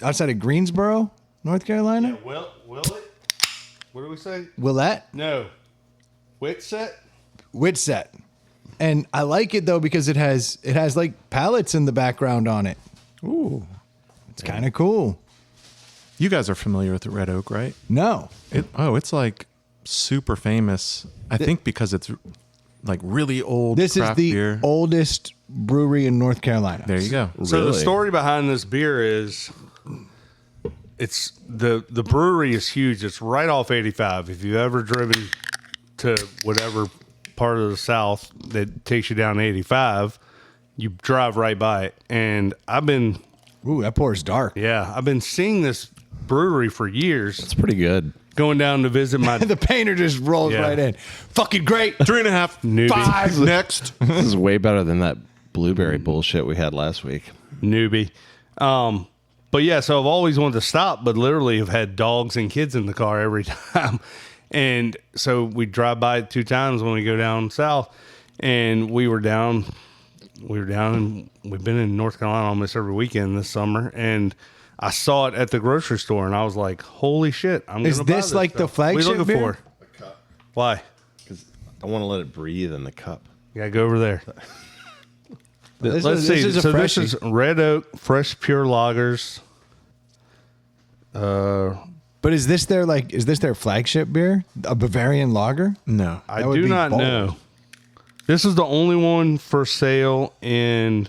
outside of Greensboro, North Carolina. Will it? What do we say? Willette? No. Whitset? Whitset. And I like it though because it has like pallets in the background on it. Ooh. It's kind of cool. You guys are familiar with the Red Oak, right? No. It's like super famous. I think because it's like really old This is craft the beer. oldest brewery in North Carolina. There you go. So the Really? story behind this beer is it's the brewery is huge. It's right off 85. If you've ever driven to whatever part of the South that takes you down 85, you drive right by it. And I've been That pours dark. I've been seeing this brewery for years. it's pretty good. Going down to visit my The painter just rolls Yeah. right in. Fucking great. 3.5, Newbie. 5 next. This is way better than that blueberry bullshit we had last week. newbie. But yeah, so I've always wanted to stop, but literally have had dogs and kids in the car every time. And so we drive by it 2 times when we go down south, and we were down and we've been in North Carolina almost every weekend this summer. And I saw it at the grocery store and I was like, holy shit. Is gonna buy this like the stuff. What are you flagship looking beer? for? Why? Because I want to let it breathe in the cup. You gotta go over there. This Let's is- see. this is a So this freshie. is Red Oak Fresh Pure Lagers. But is this their flagship bear? A Bavarian lager? No. I That would do be not bold. know. This is the only one for sale in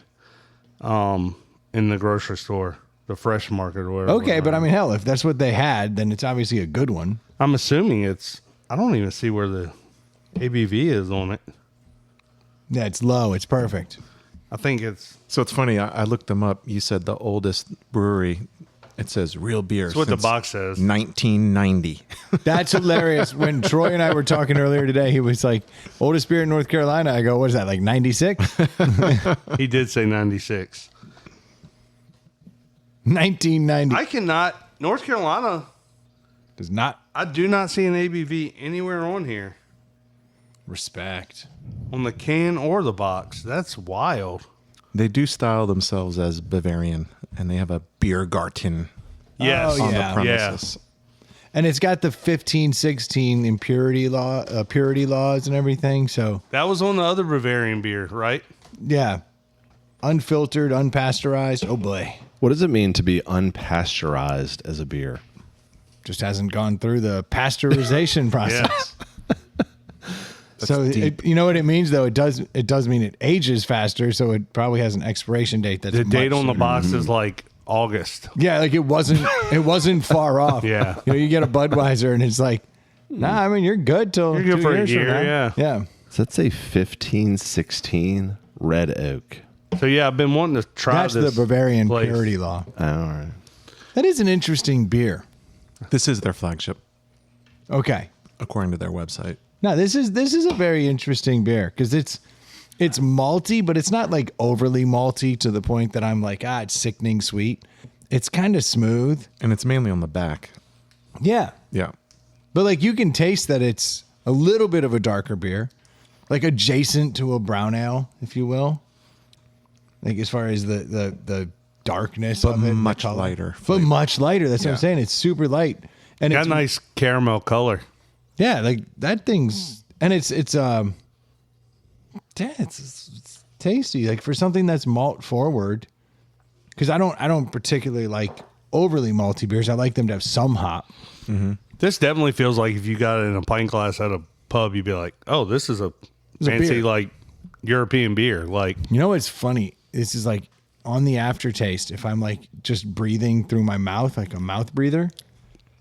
the grocery store, the Fresh Market or whatever. Okay, but I mean, hell, if that's what they had, then it's obviously a good one. I'm assuming it's. I don't even see where the ABV is on it. Yeah, it's low. It's perfect. I think it's. So it's funny. I looked them up. You said the oldest brewery. It says real beer. It's what the since box says. 1990. That's hilarious. When Troy and I were talking earlier today, he was like, oldest beer in North Carolina. I go, what is that, like 96? He did say 96. 1990. I cannot. North Carolina. Does not I do not see an ABV anywhere on here, respect. on the can or the box. That's wild. They do style themselves as Bavarian, and they have a Biergarten Yes. Oh, on yeah. the premises. And it's got the 1516 impurity purity laws and everything. So That was on the other Bavarian beer, right? yeah, unfiltered, unpasteurized. Oh boy, What does it mean to be unpasteurized as a beer? just hasn't gone through the pasteurization process. So you know what it means though. It does mean it ages faster. So it probably has an expiration date. That's The date much on the sooner. box is like August. Yeah, like it wasn't far off. Yeah. you know, you get a Budweiser and it's like, nah. I mean, you're good till You're good 2 for a years from year, now. yeah. Yeah. So that's a 1516 Red Oak. So yeah, I've been wanting to try That's this. the Bavarian place. purity law. All right. That is an interesting beer. This is their flagship, Okay. according to their website. No, this is a very interesting beer because it's malty, but it's not like overly malty to the point that I'm like, it's sickening sweet. It's kind of smooth. And it's mainly on the back. Yeah. Yeah. But like you can taste that it's a little bit of a darker beer, like adjacent to a brown ale, if you will. Like as far as the darkness But of it, and the much color. lighter But much lighter. That's what I'm Yeah. saying. It's super light, and Got it's a nice caramel color. Yeah, like that thing's, and it's tasty. Like for something that's malt forward, because I don't particularly like overly malty beers. I like them to have some hop. This definitely feels like if you got it in a pint glass at a pub, you'd be like, "Oh, this is a fancy beer. like European beer." Like, You know what's funny? This is like on the aftertaste. If I'm like just breathing through my mouth, like a mouth breather,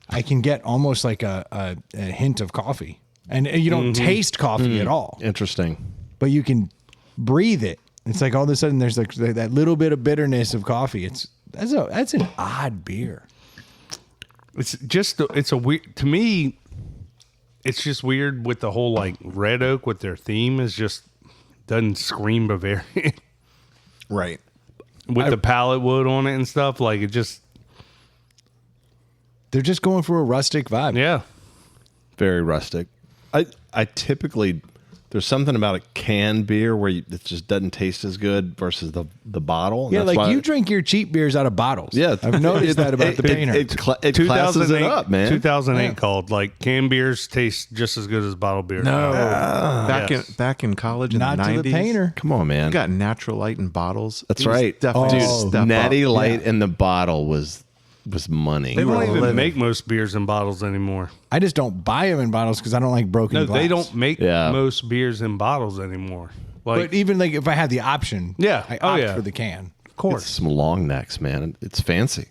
I can get almost like a hint of coffee, and you don't taste coffee at all, Interesting. but you can breathe it. It's like all of a sudden there's like that little bit of bitterness of coffee. That's an odd beer. it's a weird to me. It's just weird with the whole like Red Oak with their theme is just doesn't scream Bavarian Right. with the pallet wood on it and stuff. Like it just They're just going for a rustic vibe. yeah. Very rustic. I typically, there's something about a canned beer where it just doesn't taste as good versus the bottle. and Yeah, that's like why- you drink your cheap beers out of bottles. Yeah, I've noticed that about the painter. It classes it up, man. 2008 called like canned beers taste just as good as bottled beer. No. Yes. Back in college in Not the 90s. to the painter. Come on, man. You got Natural Light in bottles. That's It was right. Definitely Dude, a step Natty up. Light in the bottle was money. They don't were even living. make most beers in bottles anymore. I just don't buy them in bottles because I don't like broken No, glass. they don't make Yeah. most beers in bottles anymore. Like But even like if I had the option, Yeah. I Oh, opt yeah. for the can. It's some long necks, man. It's fancy.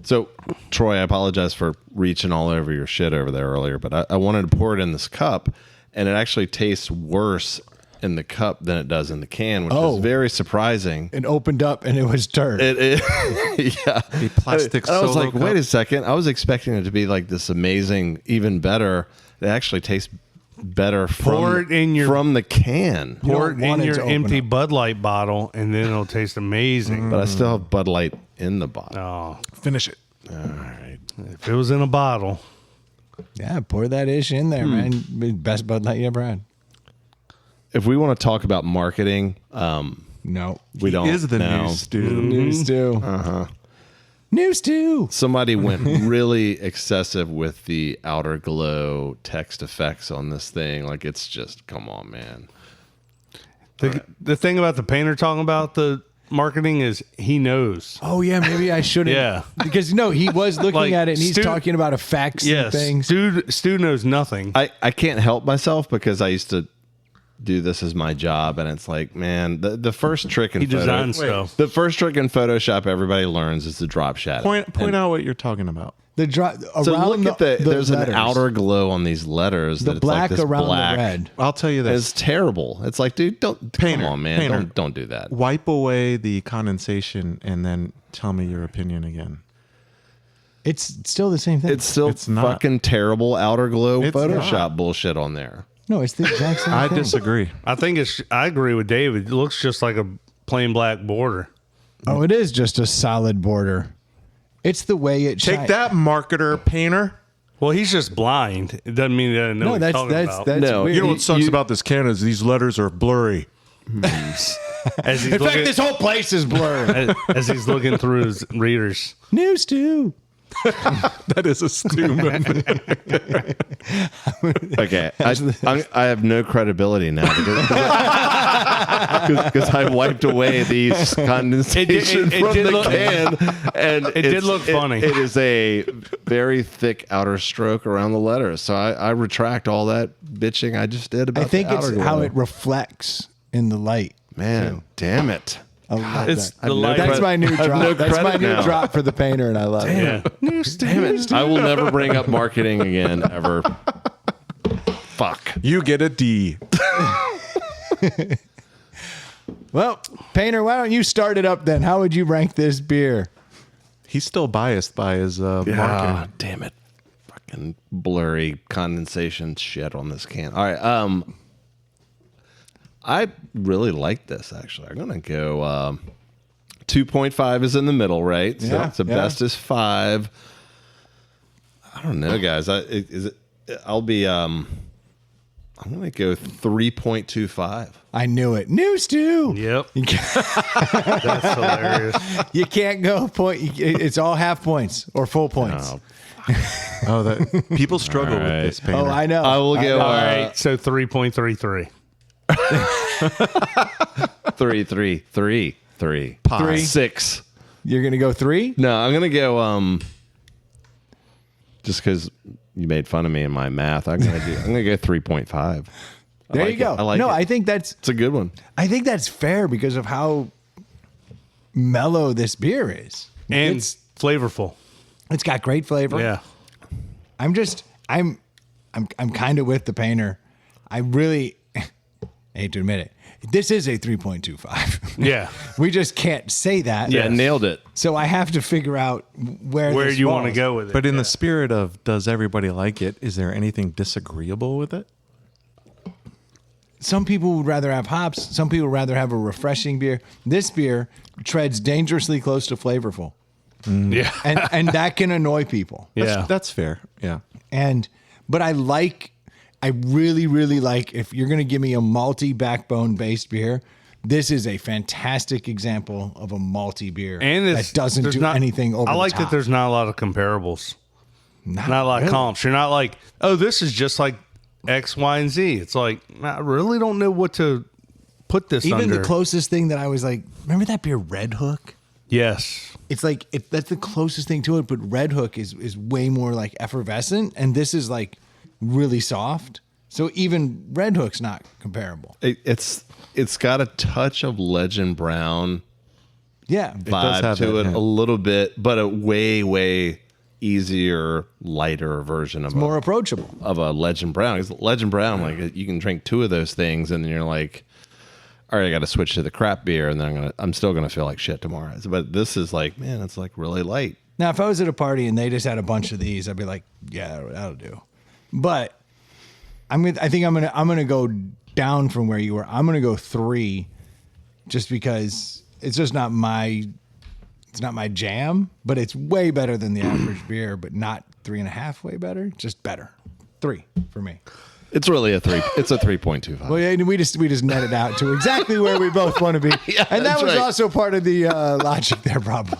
So, Troy, I apologize for reaching all over your shit over there earlier, but I wanted to pour it in this cup, and it actually tastes worse in the cup than it does in the can, which is very surprising. It opened up and it was turd. Yeah. The plastic I was solo like, cup. wait a second. I was expecting it to be like this amazing, even better. It actually tastes better Pour it in your- from the can. pour don't it want in it your to open empty up. Bud Light bottle, and then it'll taste amazing. But I still have Bud Light in the bottle. Oh, Finish it. if it was in a bottle, Yeah, pour that ish in there, man. Best Bud Light you ever had. If we want to talk about marketing, No. we don't. Is the know. news, dude. New stew. New stew. Somebody went really excessive with the outer glow text effects on this thing. Like, it's just, come on, man. the thing about the painter talking about the marketing is he knows. Oh yeah, maybe I shouldn't. Yeah. Because no, he was looking Like, at it and he's Stu- talking about effects and Yes, things. Stu knows nothing. I can't help myself because I used to do this as my job, and it's like, man, the first trick in He designs stuff. The first trick in Photoshop everybody learns is the drop shadow. Point out what you're talking about. The So around look at there's letters. an outer glow on these letters. the that black it's like this around black. the red. I'll tell you this. It's terrible. It's like, dude, don't Painter, come on, man, painter. don't do that. Wipe away the condensation and then tell me your opinion again. It's still the same thing. It's still It's not. fucking terrible outer glow It's Photoshop not. bullshit on there. no, it's the exact same I thing. disagree. I agree with David. It looks just like a plain black border. Oh, it is just a solid border. It's the way it Take shines. that, marketer, painter. Well, he's just blind. It doesn't mean he doesn't know No, what that's he's talking about. No, weird. You know what sucks about this can is these letters are blurry. As he's In fact, looking, this whole place is blurred. as he's looking through his readers. New stew. That is a stew movie. Okay, I have no credibility now because I wiped away these condensation it from did the look- can, and It did look funny. It is a very thick outer stroke around the letters, so I retract all that bitching I just did about. I think the it's outer how glow. it reflects in the light. Man, damn it! I love It's that. the light. That's my new I have drop. no That's my credit new now. drop for the painter, and I love it. Yeah. Damn it! I will never bring up marketing again ever. Fuck. You get a D. Well, painter, why don't you start it up then? How would you rank this beer? He's still biased by his marketing. Ah, damn it. Fucking blurry condensation shit on this can. All right. I really like this, actually. I'm going to go 2.5 is in the middle, right? So Yeah, it's the yeah. best is 5. I don't know, guys. I'll be I'm going to go 3.25. I knew it. New stew. Yep. You can't, That's hilarious. you can't go point. It's all half points or full points. Oh, Oh, that people struggle All right. with this painter. Oh, I know. I will go All right, so 3.33. 3. Pie. 6. You're gonna go 3? No, I'm gonna go. Just because you made fun of me in my math, I'm gonna go 3.5. There you go. I like it. I think that's It's a good one. fair because of how mellow this beer is. And it's flavorful. got great flavor. Yeah. I'm kind of with the painter. I really hate to admit it. This is a 3.25. Yeah. We just can't say that. Yeah, Yes. nailed it. So I have to figure out where this you want to falls. go with it. But in the spirit of does everybody like it, is there anything disagreeable with it? Some people would rather have hops. Some people would rather have a refreshing beer. This beer treads dangerously close to flavorful, Yeah. and that can annoy people. Yeah. That's fair. Yeah. But I really, really like, if you're going to give me a malty backbone based beer, this is a fantastic example of a malty beer And that doesn't there's do anything over I like the top. that there's not a lot of comparables. Not Not a lot of really. comps. You're not like, oh, this is just like X, Y, and Z. It's like, I really don't know what to put this Even under. the closest thing that I was like, remember that beer Red Hook? Yes. It's like that's the closest thing to it, but Red Hook is way more like effervescent, and this is like really soft. So even Red Hook's not comparable. It's got a touch of Legend Brown Yeah, does vibe have to that, it yeah. a little bit, but a way easier, lighter version of more approachable. a Legend Brown. 'Cause Legend Brown, like you can drink 2 of those things, and then you're like, all right, I got to switch to the crap beer, and then I'm still gonna feel like shit tomorrow. But this is like, man, it's like really light. Now, if I was at a party and they just had a bunch of these, I'd be like, yeah, that'll do. But I think I'm gonna go down from where you were. I'm gonna go 3, just because it's just not my jam. But it's way better than the average beer, but not 3.5 way better. Just better. 3 for me. It's really a 3. It's a 3.25. Well, yeah, we just netted out to exactly where we both want to be, and that that's was right. also part of the logic there, probably.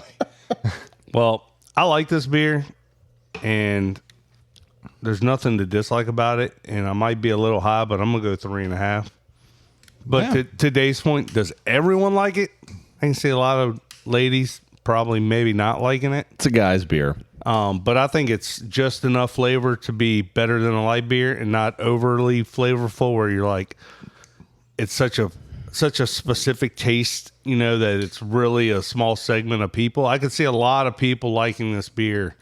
Well, I like this beer, and there's nothing to dislike about it. And I might be a little high, but I'm going to go 3.5. But Yeah. to today's point, does everyone like it? I can see a lot of ladies probably maybe not liking it. It's a guy's beer. But I think it's just enough flavor to be better than a light beer and not overly flavorful where you're like, it's such a specific taste, that it's really a small segment of people. I could see a lot of people liking this beer.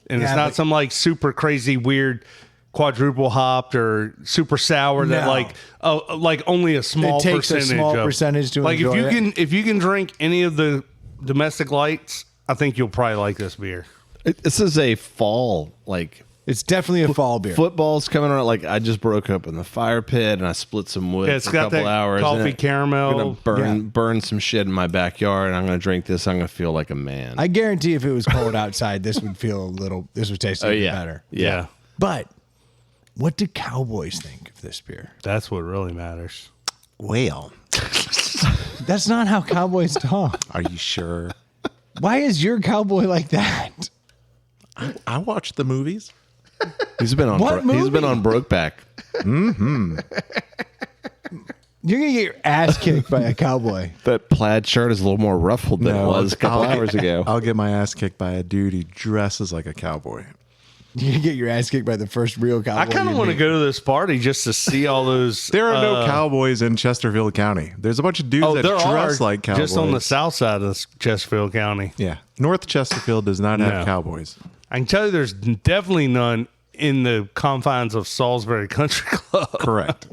And Yeah, it's not but- some like super crazy weird quadruple hopped or super sour that No. like only a small It takes a percentage small of, percentage to like enjoy it. if you can drink any of the domestic lights, I think you'll probably like this beer. This is a fall, like It's definitely a fall beer. football's coming around. Like I just broke up in the fire pit and I split some wood Yeah, it's for a got couple that hours. coffee and caramel. I'm gonna Yeah. burn some shit in my backyard, and I'm gonna drink this. I'm gonna feel like a man. I guarantee if it was cold outside, this would taste a little yeah, better. Yeah. But what do cowboys think of this beer? That's what really matters. Well, That's not how cowboys talk. are you sure? Why is your cowboy like that? I watched the movies. He's been on. What He's been movie? on Brokeback. You're gonna get your ass kicked by a cowboy. That plaid shirt is a little more ruffled than it was a couple hours ago. I'll get my ass kicked by a dude who dresses like a cowboy. You're gonna get your ass kicked by the first real cowboy. I kind of you want to meet. go to this party just to see all those. There are no cowboys in Chesterfield County. There's a bunch of dudes that there dress are like cowboys. just on the south side of Chesterfield County. Yeah. North Chesterfield does not have No. cowboys. I can tell you, there's definitely none in the confines of Salisbury Country Club. Correct.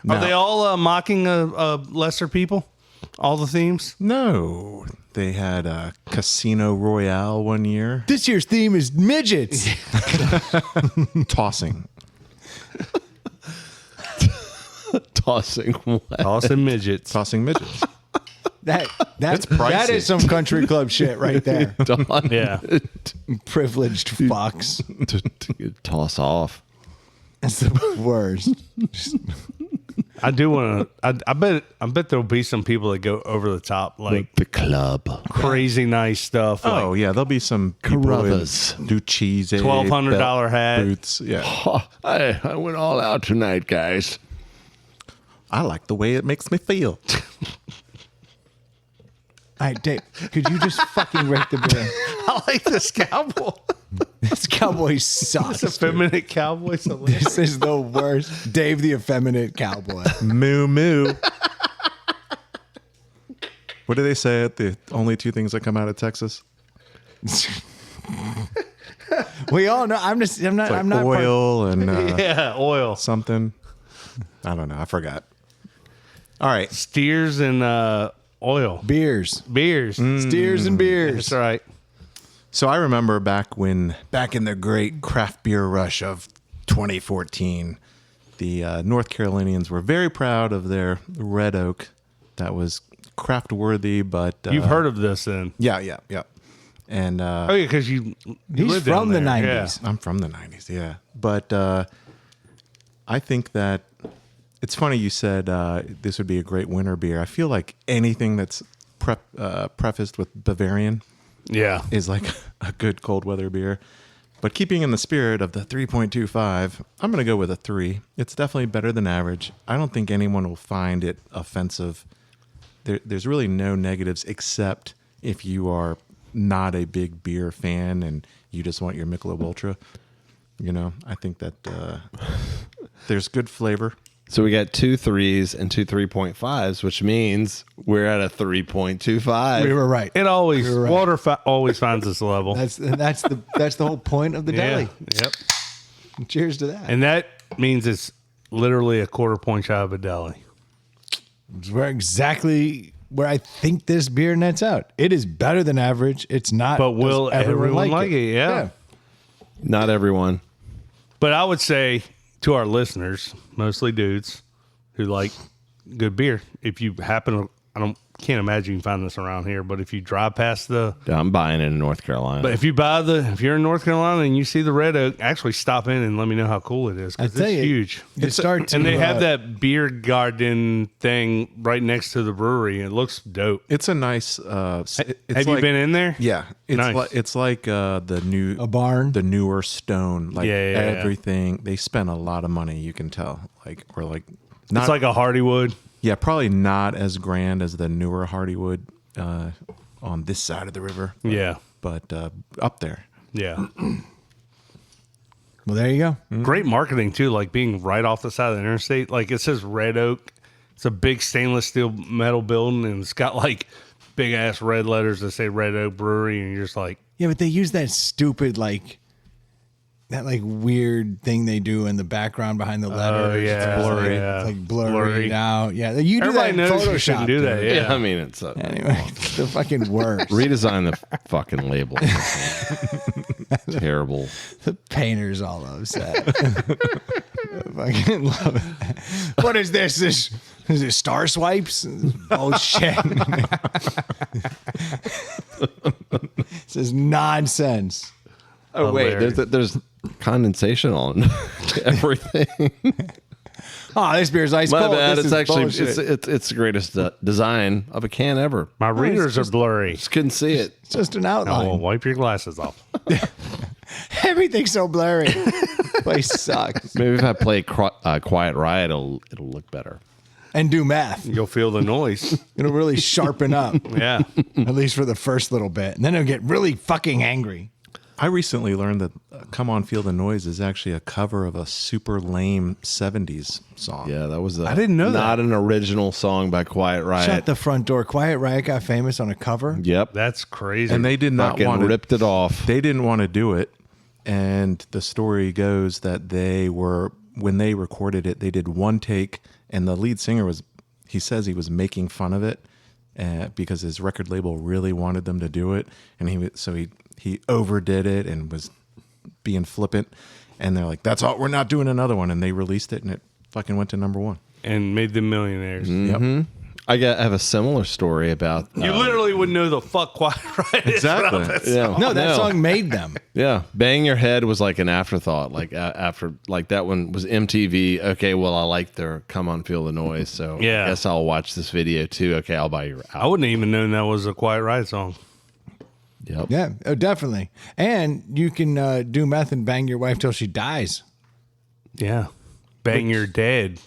Are they all mocking lesser people? All the themes? No. They had a Casino Royale one year. This year's theme is midgets. Tossing. Tossing what? Tossing midgets. Tossing midgets. That pricey. is some country club shit right there. Dawn. Yeah. Privileged fucks. to toss off. That's the worst. I do want to. I bet there'll be some people that go over the top, like the club. crazy nice stuff. Like Oh yeah, there'll be some people Carruthers. do cheese, $1,200 hat. boots. Yeah, I went all out tonight, guys. I like the way it makes me feel. All right, Dave, could you just fucking rate the beer? I like this cowboy. This cowboy sucks. This effeminate cowboy. This is the worst. Dave the effeminate cowboy. Moo moo. What do they say at the only two things that come out of Texas? We all know. I'm It's not like oil and Yeah, oil. something. I don't know. I forgot. All right. Steers and oil. beers. Beers. Steers and beers. That's right. So I remember back in the great craft beer rush of 2014, the North Carolinians were very proud of their Red Oak. That was craft worthy, but You've heard of this then? yeah. And Oh yeah, because you He's lived down from the there. 90s. I'm from the 90s, yeah. But I think that it's funny you said this would be a great winter beer. I feel like anything that's prefaced with Bavarian Yeah. is like a good cold weather beer. But keeping in the spirit of the 3.25, I'm going to go with a 3. It's definitely better than average. I don't think anyone will find it offensive. There's really no negatives except if you are not a big beer fan and you just want your Michelob Ultra. You know, I think that there's good flavor. So we got 2 3s and 2 3.5s, which means we're at a 3.25. We were right. It always You're right. water always finds its level. That's the whole point of the deli. Yep. Cheers to that. And that means it's literally a quarter point shy of a deli. We're exactly where I think this beer nets out. It is better than average. It's not. But will does everyone like it? Yeah. Not everyone. But I would say to our listeners, mostly dudes who like good beer, if you happen to, can't imagine you can find this around here, but if you drive past Yeah, I'm buying it in North Carolina. but if you're in North Carolina and you see the Red Oak, actually stop in and let me know how cool it is I because tell it's you, huge. You start to, And they have that beer garden thing right next to the brewery. It looks dope. It's a nice. It's Have you been in there? Yeah, it's Nice. it's like the new a barn. the newer Stone. Like Yeah. everything, they spent a lot of money. You can tell. Like or like not It's like a Hardywood. yeah, probably not as grand as the newer Hardywood on this side of the river. Yeah. but up there. Yeah. Well, there you go. Great marketing too, like being right off the side of the interstate. Like it says Red Oak. It's a big stainless steel metal building and it's got like big ass red letters that say Red Oak Brewery and you're just like, Yeah, but they use that stupid that weird thing they do in the background behind the letters. oh yeah, It's blurry. yeah. It's like blurry out. Yeah, you do Everybody that in knows Photoshop. you shouldn't do that. dude. Yeah. I mean, it's Anyway, it's the fucking worst. redesign the fucking label. Terrible. The painter's all upset. I fucking love it. What is this? Is it Star Swipes? Bullshit. This is nonsense. Oh wait, Hilarious. there's condensation on everything. Oh, this beer's ice My cold. bad. This It's is actually bullshit. it's the greatest design of a can ever. My readers are just- blurry. Just couldn't see it. It's just an Oh, outline. well, wipe your glasses off. Everything's so blurry. Place sucks. Maybe if I play Quiet Riot, it'll look better. And do math. You'll feel the noise. It'll really sharpen up, Yeah. at least for the first little bit. And then it'll get really fucking angry. I recently learned that "Come On Feel the Noise" is actually a cover of a super lame '70s song. Yeah, that was I didn't know not that. an original song by Quiet Riot. Shut the front door. Quiet Riot got famous on a cover. Yep. That's crazy. and they did not Fucking want to. ripped it off. They didn't want to do it, and the story goes that when they recorded it, they did one take, and the lead singer he says he was making fun of it because his record label really wanted them to do it, and he overdid it and was being flippant, and they're like, "That's all. We're not doing another one," and they released it, and it fucking went to number one. and made them millionaires. Yep. I have a similar story about You literally would know the fuck Quiet Riot Exactly. is without that song. Yeah. No, that song made them. Yeah, Bang Your Head was like an afterthought. Like after, like that one was MTV. Okay, well I like their Come On Feel the Noise, so Yeah. I guess I'll watch this video too. Okay, I'll buy your I album. wouldn't even known that was a Quiet Riot song. Yep. Yeah, oh, definitely. And you can do meth and bang your wife till she dies. Yeah. Bang You're Dead.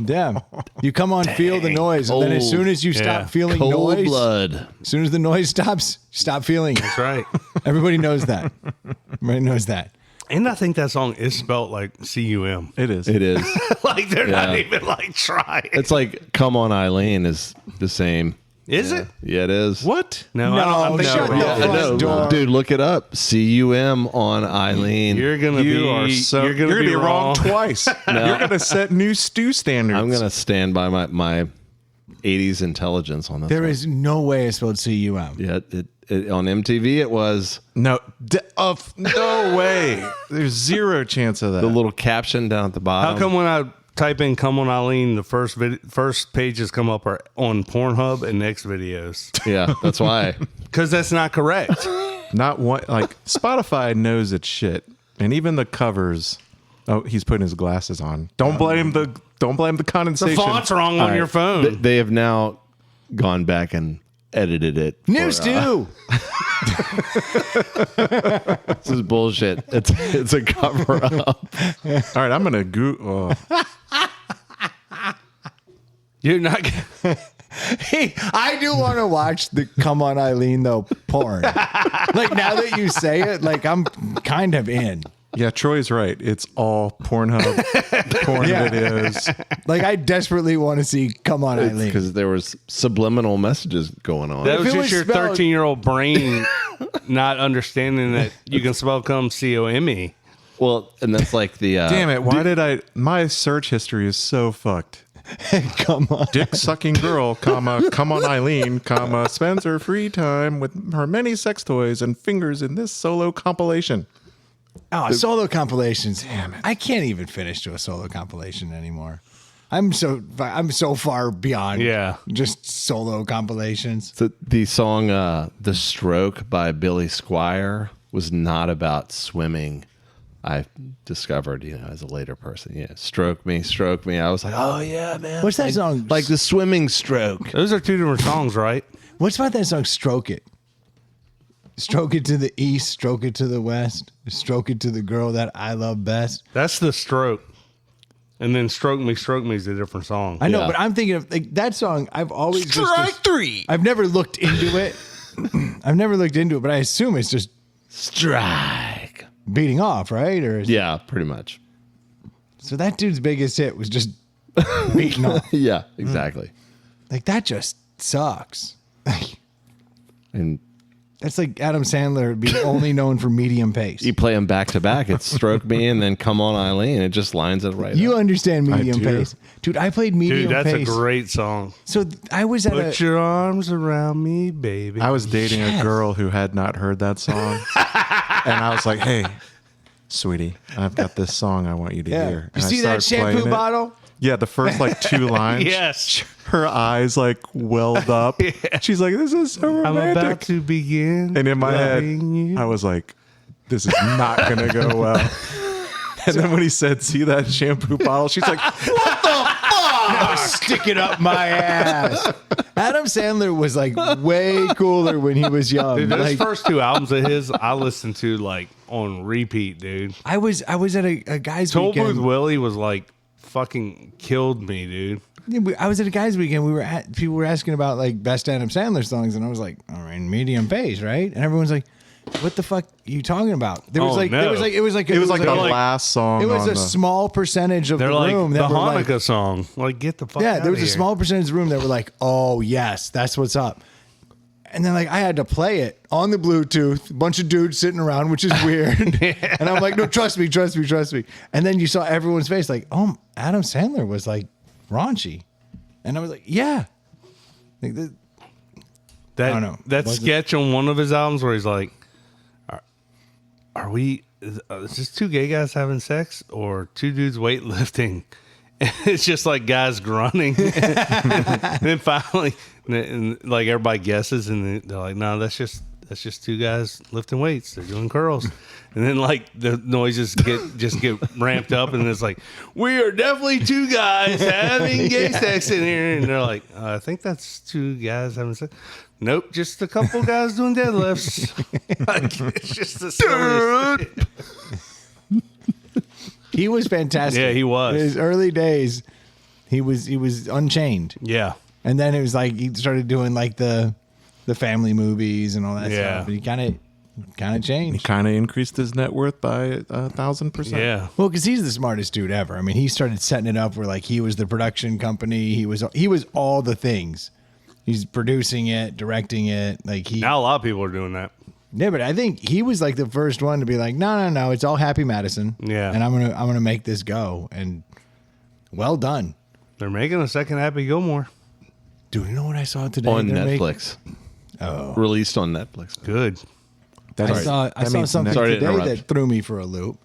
Damn. You come on, feel the noise, and then as soon as you Yeah. stop feeling Cold noise, blood. as soon as the noise stops, stop feeling it. That's right. Everybody knows that. Everybody knows that. And I think that song is spelled like C-U-M. It is. It is. Like they're not Yeah. even like trying. It's like Come On Eileen is the same. Is it? Yeah, it is. What? No, No, I don't think shut so. the Yeah, I front know. door. Dude, look it up. CUM on Eileen. You're gonna You are so. you're gonna be wrong twice. You're gonna set new stew standards. I'm gonna stand by my 80s intelligence on this. There one. is no way it's spelled C-U-M. Yeah, it on MTV it was no way. There's zero chance of that. the little caption down at the bottom. How come when I type in "Come On Eileen," the first pages come up are on Pornhub and Next Videos? Yeah, that's why. Because that's not correct. Not one. Like Spotify knows its shit, and even the covers. Oh, he's putting his glasses on. Don't blame the The condensation. font's wrong on your phone. They have now gone back and edited it. New for, stew. This is bullshit. It's a cover up. All right, I'm gonna go. You're not. Hey, I do want to watch the Come On Eileen though porn. Like now that you say it, like I'm kind of in. Yeah, Troy's right. It's all Pornhub porn Yeah. videos. Like I desperately want to see Come On Eileen. Because there was subliminal messages going on. That was it just was your spelled- 13-year-old brain not understanding that you can spell "come" C-O-M-E. Well, and that's like the Damn it! Why did I? My search history is so fucked. Come on. Dick sucking girl, comma, come on Eileen, comma, spends her free time with her many sex toys and fingers in this solo compilation. Oh, solo compilations. Damn it. I can't even finish to a solo compilation anymore. I'm so far beyond just solo compilations. the song "The Stroke" by Billy Squier was not about swimming. I discovered, as a later person, stroke me. I was like, oh yeah, man. What's that song? Like the swimming stroke. Those are two different songs, right? What's about that song? Stroke It. Stroke it to the east, stroke it to the west, stroke it to the girl that I love best. That's The Stroke. And then Stroke Me is a different song. I know, Yeah. but I'm thinking of like that song. I've always three. I've never looked into it. But I assume it's just Strike. beating off, right? Or Yeah, pretty much. so that dude's biggest hit was just beating off. Yeah, exactly. Like that just sucks. And That's like Adam Sandler being only known for medium pace. you play them back to back. It's Stroke Me and then Come On Eileen. It just lines it right You up. understand medium do. pace, dude. I played medium Dude, that's pace. a great song. So I was at Put your arms around me, baby. I was dating a girl who had not heard that song, and I was like, "Hey, sweetie, I've got this song I want you to yeah. hear." You And I see that started playing shampoo it. bottle? Yeah, the first like two lines. Yes. Her eyes like welled up. She's like, "This is so I'm romantic." about to begin. And in my head, loving you. I was like, "This is not gonna go well." And then when he said, "See that shampoo bottle?" She's like, Stick it up my ass. Adam Sandler was like way cooler when he was young. Dude, those Like, first two albums of his, I listened to like on repeat, dude. I was at a guy's Toll weekend. Booth Willie was like fucking killed me, dude. I was at a guy's weekend. People were asking about like best Adam Sandler songs, and I was like, all right, medium pace, right? And everyone's like, what the fuck are you talking about? There was Oh, like no. "It was like the last song." it was on a the, small percentage of They're the like room the that were Hanukkah like, song. Like, get the fuck yeah, out there was of a here. small percentage of the room that were like, oh yes, that's what's up. And then like I had to play it on the Bluetooth, a bunch of dudes sitting around, which is weird. And I'm like, no, trust me. And then you saw everyone's face like, oh, Adam Sandler was like raunchy. And I was like, yeah. Like, That, I don't know. That Was it- sketch on one of his albums where he's like, are we, is this two gay guys having sex or two dudes weightlifting? And it's just like guys grunting. And then finally, and like everybody guesses, and they're like, "No, that's just two guys lifting weights. They're doing curls." And then like the noises get ramped up, and it's like, "We are definitely two guys having gay sex in here." And they're like, "I think that's two guys having sex." Nope, just a couple guys doing deadlifts. Like, it's just the silliest. He was fantastic. Yeah, he was. In his early days, he was unchained. Yeah. And then it was like he started doing like the family movies and all that Yeah. stuff. And he kind of He changed. kind of increased his net worth by 1,000%. Yeah. Well, because he's the smartest dude ever. I mean, he started setting it up where like he was the production company. He was all the things. He's producing it, directing it. Like Now a lot of people are doing that. Yeah, but I think he was like the first one to be like, no, it's all Happy Madison. Yeah. And I'm gonna make this go. And well done. They're making a second Happy Gilmore. Dude, you know what I saw today? On They're Netflix. Released on Netflix. Good. That I is- saw that means something Sorry to today interrupt. that threw me for a loop.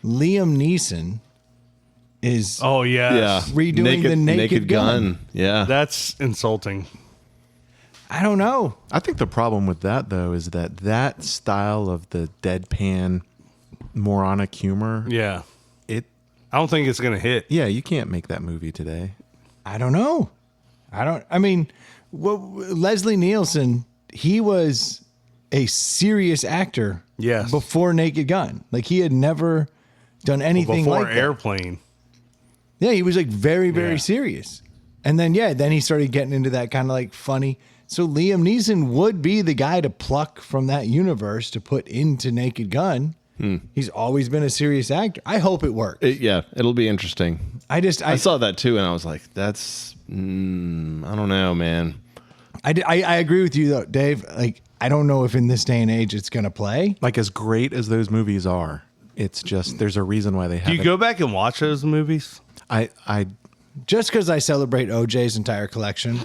Liam Neeson is Oh yeah. Yeah. Redoing the Naked Gun. Yeah. That's insulting. I don't know. I think the problem with that, though, is that style of the deadpan, moronic humor, Yeah. it, I don't think it's gonna hit. yeah, you can't make that movie today. I don't know. I mean, Leslie Nielsen, he was a serious actor Yes. before Naked Gun. Like he had never done anything Before like that. Airplane. Yeah, he was like very, very Yeah. serious. And then then he started getting into that kind of like funny. So Liam Neeson would be the guy to pluck from that universe to put into Naked Gun. He's always been a serious actor. I hope it works. Yeah, it'll be interesting. I saw that too, and I was like, "That's I don't know, man." I agree with you though, Dave. Like I don't know if in this day and age it's gonna play. Like, as great as those movies are, it's just, there's a reason why they Do haven't. you go back and watch those movies? I Just because I celebrate OJ's entire collection.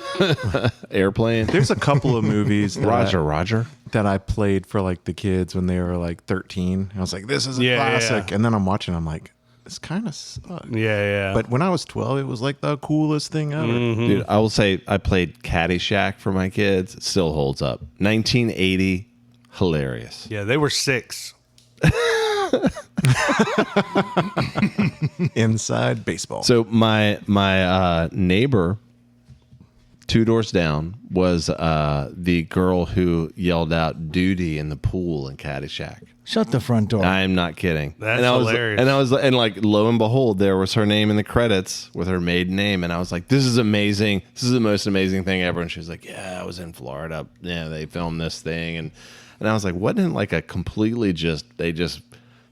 Airplane. there's a couple of movies Roger. that I played for like the kids when they were like 13. I was like, this is a Yeah, classic. yeah. And then I'm watching, I'm like, this kind of sucks. Yeah. But when I was 12, it was like the coolest thing ever. Dude, I will say I played Caddyshack for my kids. It still holds up. 1980, hilarious. Yeah, they were 6. Inside baseball. So my neighbor, 2 doors down, was the girl who yelled out "duty" in the pool in Caddyshack. Shut the front door. I am not kidding. That's and I was, hilarious. And like, lo and behold, there was her name in the credits with her maiden name, and I was like, "This is amazing. This is the most amazing thing ever." And she was like, "Yeah, I was in Florida. Yeah, they filmed this thing," and I was like, "Wasn't it like a completely they just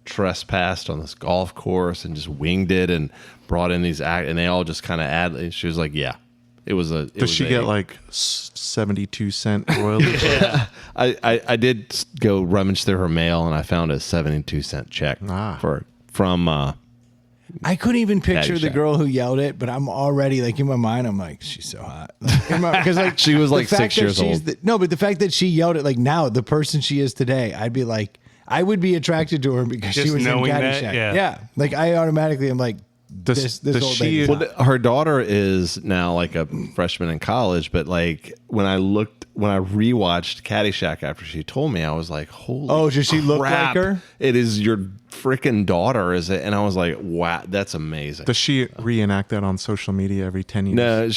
trespassed on this golf course and just winged it and brought in these and they all just kind of add." And she was like, "Yeah, it was a." Does she get like 72-cent royalties? I did go rummage through her mail and I found a 72-cent check from I couldn't even picture the Caddyshack. girl who yelled it, but I'm already like in my mind, I'm like, she's so hot. Because like She was the like fact 6 that years she's old. no, but the fact that she yelled it like now, the person she is today, I'd be like, I would be attracted to her because she Just was in knowing that, Caddyshack. yeah. Like I automatically am like, this does old she- lady. Well, her daughter is now like a freshman in college, but like when I rewatched Caddyshack after she told me, I was like, "Holy! Oh, does she look like crap. her? It is your freaking daughter, is it?" And I was like, "Wow, that's amazing." Does she reenact that on social media every 10 years? No,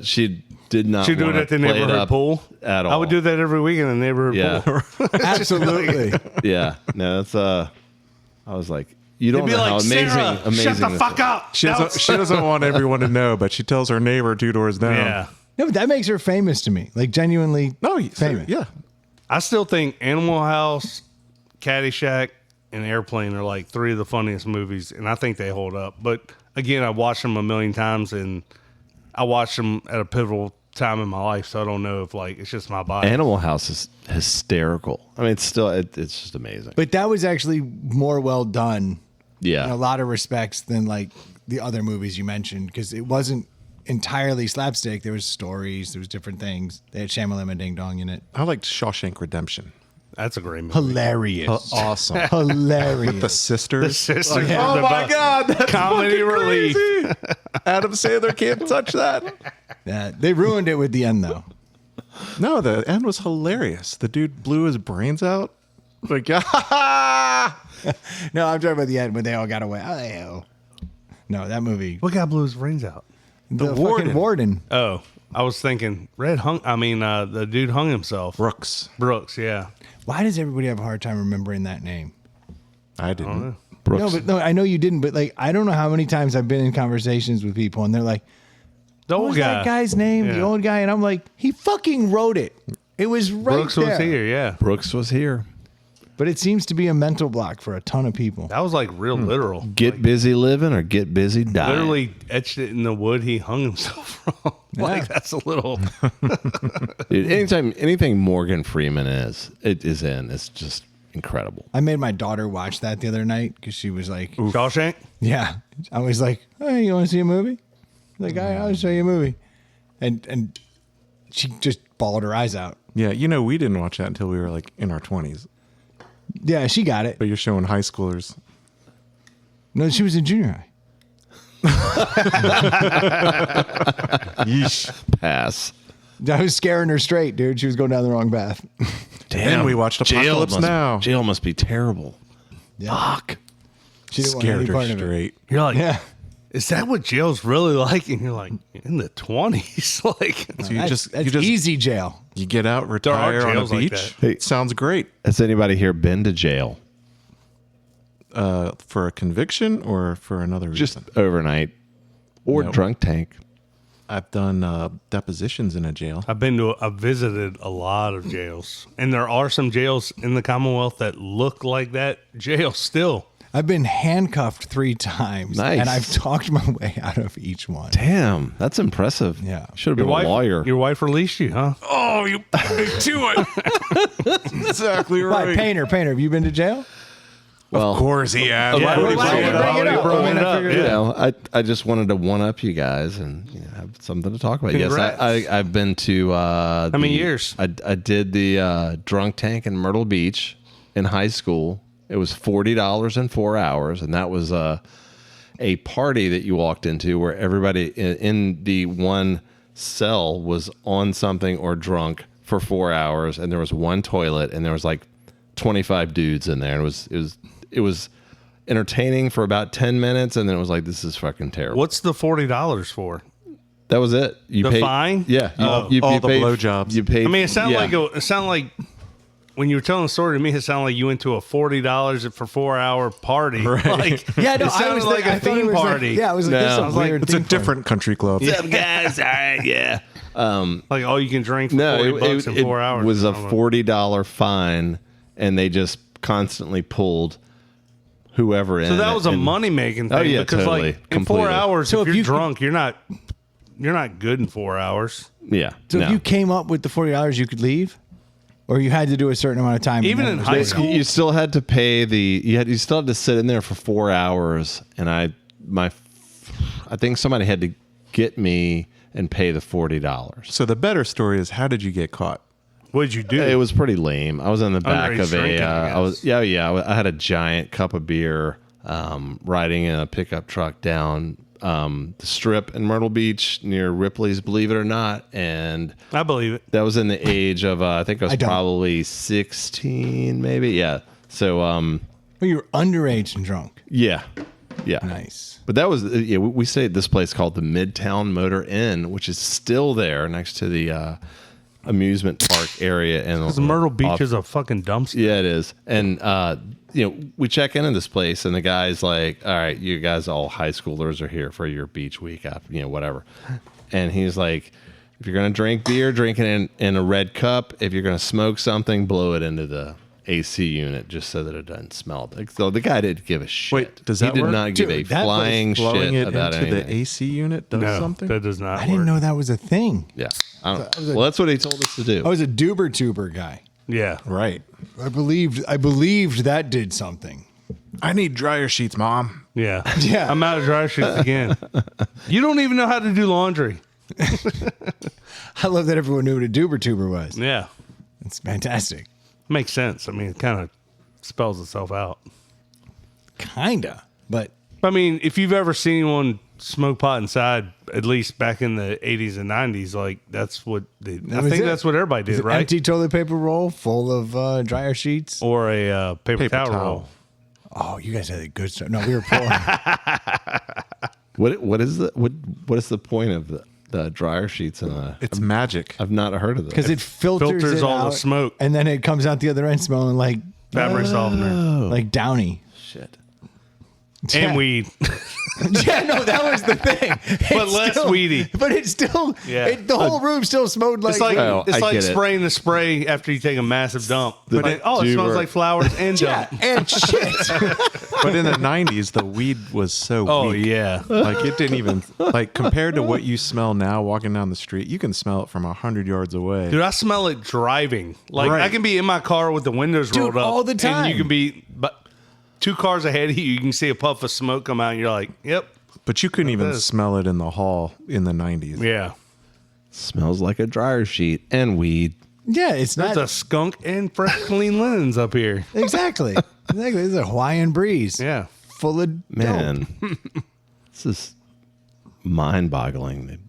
she did not. Should do it wanna at the play it neighborhood up pool at all. I would do that every week in the neighborhood Yeah, pool. Absolutely. yeah. No, that's I was like, you They'd don't be know how like, amazing, Sarah, amazing. shut the this fuck is. up. She doesn't want everyone to know, but she tells her neighbor 2 doors down. Yeah. No, but that makes her famous to me. Like genuinely famous. Yeah. I still think Animal House, Caddyshack, and Airplane are like 3 of the funniest movies, and I think they hold up. But again, I've watched them a million times, and I watched them at a pivotal time in my life, so I don't know if like it's just my body. Animal House is hysterical. I mean, it's still it's just amazing. But that was actually more well done Yeah, in a lot of respects than like the other movies you mentioned, because it wasn't entirely slapstick. There was stories, there was different things. They had Shamalama Ding Dong in it. I liked Shawshank Redemption. That's a great movie. Hilarious. Awesome. Hilarious. The sisters. Sister, Oh my God, that's comedy fucking relief. crazy. Adam Sandler can't touch that. They ruined it with the end, though. No, the end was hilarious. The dude blew his brains out. Like, No, I'm talking about the end when they all got away. Oh, no, that movie. What guy blew his brains out? The fucking warden. Oh, I was thinking the dude hung himself. Brooks. Brooks, yeah. Why does everybody have a hard time remembering that name? I didn't. Brooks. No, I know you didn't, but like, I don't know how many times I've been in conversations with people and they're like, The what old was guy. that guy's name? The Yeah. old guy. And I'm like, he fucking wrote it. It was right Brooks there. was here, yeah. Brooks was here. But it seems to be a mental block for a ton of people. That was like real literal. Get busy living or get busy dying. Literally etched it in the wood he hung himself from. Like that's a little. Dude, anything Morgan Freeman is in. It's just incredible. I made my daughter watch that the other night because she was like, Shawshank? yeah. I was like, hey, you want to see a movie? Like, I'll show you a movie. And she just bawled her eyes out. Yeah, we didn't watch that until we were like in our 20s. Yeah, she got it. But you're showing high schoolers. No, she was in junior high. Yeesh. Pass. I was scaring her straight, dude. She was going down the wrong path. Then we watched Apocalypse Now. Jail must be terrible. Fuck. She didn't want Scared any her part of it. straight. You're like, Yeah. is that what jail's really like? And you're like, in the 20s? Like, So That's easy jail. you get out, are retire on a jails like beach. that. Hey. Sounds great. Has anybody here been to jail? For a conviction or for another Just reason? overnight or No. drunk tank? I've done depositions in a jail. I've visited a lot of jails. And there are some jails in the Commonwealth that look like that jail still. I've been handcuffed 3 times. Nice. And I've talked my way out of each one. Damn, that's impressive. Yeah. Should have been a lawyer. Your wife released you, huh? Oh, you beat me to it. Exactly Why, Painter, have you been to jail? Of course he has. Yeah, Why would why he would bring you it bring up? it up? I mean, I up, figured You it know, I just wanted to one up you guys and have something to talk about. Congrats. Yes, I've been to. How many years? I did the drunk tank in Myrtle Beach in high school. It was $40 in 4 hours, and that was a party that you walked into where everybody in the one cell was on something or drunk for 4 hours, and there was one toilet, and there was like 25 dudes in there. And it was entertaining for about 10 minutes, and then it was like, this is fucking terrible. What's the $40 for? That was it. You The paid, fine? Yeah. Oh. All the blowjobs. You paid. I mean, it sounded yeah. like when you were telling the story to me, it sounded like you went to a $40 for 4 hour party. Right. Like, Yeah, no, it sounded I was like a I thought it theme was like- party. yeah, it was like, No. this is I was a like, weird It's a theme party. different country club. What's up, guys? All right, yeah. Like all you can drink for No, $40 in 4 hours. It was I a don't know. $40 fine, and they just constantly pulled whoever in. So that was a and- money making thing. Oh, yeah, because totally. like in 4 Completely. hours, So if if you're you- drunk, you're not good in 4 hours. Yeah. So no. if you came up with the $40, you could leave? Or you had to do a certain amount of time? Even and then in it was high $40. school? You still had to pay you still had to sit in there for 4 hours, and I think somebody had to get me and pay the $40. So the better story is, how did you get caught? What did you do? It was pretty lame. I was in the back Underage of drinking, I guess. I had a giant cup of beer, riding in a pickup truck down the strip in Myrtle Beach near Ripley's, believe it or not, and I believe it. that was in the age of I think I was I don't. probably 16, maybe. Yeah. So Well, you were underage and drunk. yeah. Nice. But that was we stayed at this place called the Midtown Motor Inn, which is still there next to the amusement park area. And Because Myrtle Beach is a fucking dumpster. yeah, it is. And we check into this place, and the guy's like, "All right, you guys, all high schoolers, are here for your beach week, whatever." And he's like, "If you're gonna drink beer, drink it in a red cup. If you're gonna smoke something, blow it into the AC unit just so that it doesn't smell." Like, so the guy didn't give a shit. Wait, does that He did work? not give Dude, a that flying Blowing shit it about into anything. the AC unit does No, something? that does not I didn't work. know that was a thing. Yeah, I don't. Well, that's what he told us to do. I was a Duber tuber guy. Yeah. Right. I believed that did something. I need dryer sheets, Mom. Yeah. Yeah. I'm out of dry sheets again. You don't even know how to do laundry. I love that everyone knew what a Duber tuber was. Yeah. It's fantastic. Makes sense. I mean, it kind of spells itself out. Kinda. But I mean, if you've ever seen anyone smoke pot inside, at least back in the 80s and 90s. Like, that's what I was think it. that's what everybody did, right? Empty toilet paper roll full of dryer sheets. Or a paper towel roll. Oh, you guys had the good stuff. No, we were poor. What is the point of the dryer sheets in a? It's magic. I've not heard of this. Because it filters it all the out, smoke. and then it comes out the other end smelling like Fabric softener. like Downy. Shit. And weed. Yeah, no, that was the thing. But It's less still- weedy. But it's still, Yeah. the whole room still smelled like. It's like Oh, I get it. spraying the spray after you take a massive dump. The But it smells Jailbird. like flowers and yeah, dump. and shit. But in the 90s, the weed was so Oh, weak. yeah. Like it didn't even like compared to what you smell now walking down the street, you can smell it from 100 yards away. Dude, I smell it driving. Like, Right. I can be in my car with the windows Dude, rolled up. all the And time. you can be but 2 cars ahead of you. You can see a puff of smoke come out, and you're like, yep. But you couldn't even is. smell it in the hall in the 90s. Yeah. Smells like a dryer sheet and weed. Yeah, it's There's not a skunk and fresh clean linens up here. exactly. Exactly, it's a Hawaiian breeze. Yeah. full of Man, this is mind-boggling.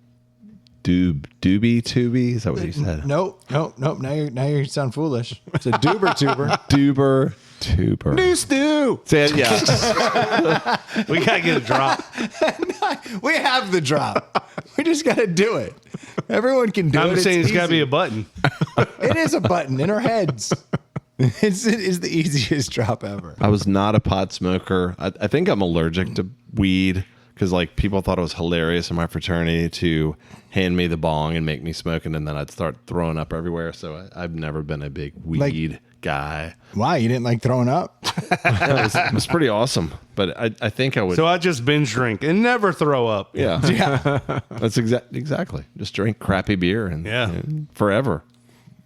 Doobie Tubie? Is that what you said? Nope. Now you sound foolish. It's a doober tuber. Doober Tuber. New stew. Say it, yeah. We got to get a drop. We have the drop. We just got to do it. Everyone can do it. I'm saying it's got to be easy. a button. It is a button in our heads. It is the easiest drop ever. I was not a pot smoker. I think I'm allergic to weed because like people thought it was hilarious in my fraternity to hand me the bong and make me smoke, and then I'd start throwing up everywhere. So I've never been a big weed guy. Why? You didn't like throwing up? It was pretty awesome, but I think I would. So I just binge drink and never throw up. yeah, Yeah. that's exactly. Just drink crappy beer and Yeah. forever.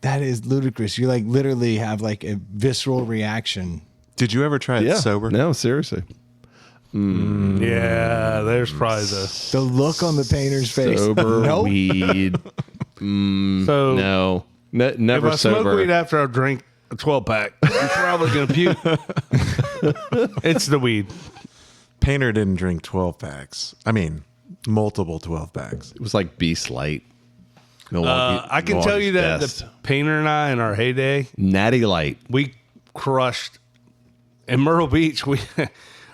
That is ludicrous. You like literally have like a visceral reaction. Did you ever try it Yeah, sober? No, seriously. Yeah, there's probably the. The look on the painter's face. Sober Nope. weed. So No, never if I sober. smoke weed after I drink a 12-pack, I'm probably going to puke. It's the weed. Painter didn't drink 12 packs. I mean, multiple 12 packs. It was like Beast Light. Milwaukee, I can tell you that Milwaukee's the best. painter and I, in our heyday, Natty Light. we crushed. In Myrtle Beach,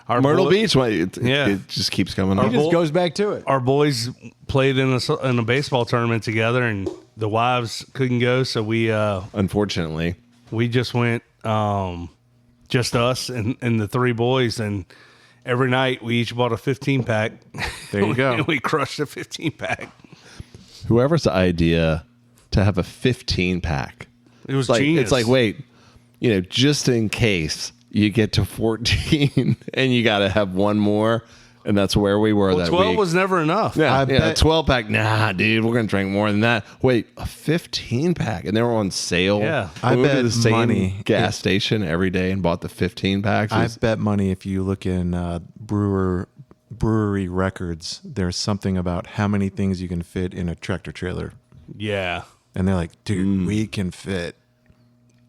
our Myrtle boy- Beach. Yeah. It just keeps coming It up. just goes back to it. Our boys played in a baseball tournament together, and the wives couldn't go, so we Unfortunately, just went just us and the 3 boys, and every night we each bought a 15-pack. There you go. And we crushed a 15-pack. whoever's idea to have a 15-pack. It was Like genius. it's like wait, just in case you get to 14 and you got to have one more, and that's where we were well, that 12 week. was never enough. Yeah, I bet- 12-pack. Nah, dude, we're gonna drink more than that. Wait, a 15-pack, and they were on sale. Yeah. I we went to bet the same money gas station every day and bought the 15-packs. I bet money if you look in brewery records, there's something about how many things you can fit in a tractor trailer. Yeah. And they're like, dude, we can fit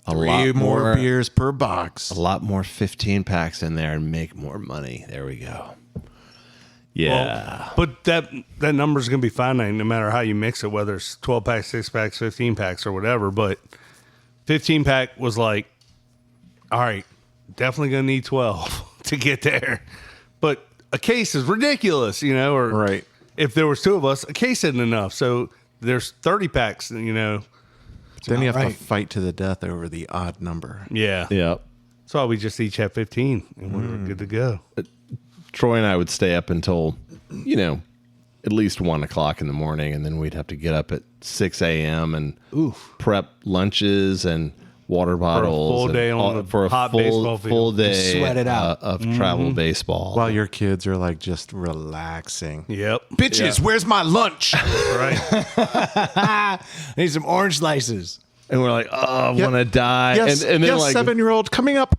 a 3 lot more beers per box. a lot more 15-packs in there and make more money. There we go. Yeah. But that number's going to be finite no matter how you mix it, whether it's 12-packs, 6-packs, 15-packs, or whatever. But 15-pack was like, all right, definitely going to need 12 to get there. But a case is ridiculous, or Right. if there was 2 of us, a case isn't enough. So there's 30 packs, Then you have right. to fight to the death over the odd number. Yeah. Yep. So we just each had 15, and we were good to go. Troy and I would stay up until, at least 1 o'clock in the morning, and then we'd have to get up at 6 a.m. and prep lunches and water bottles full and day on the for a hot baseball field. full day Sweat it out. of travel baseball. While your kids are like just relaxing. Yep. Bitches, where's my lunch? Right. I need some orange slices. And we're like, I want to die. Yes, and then yes, like 7-year-old coming up.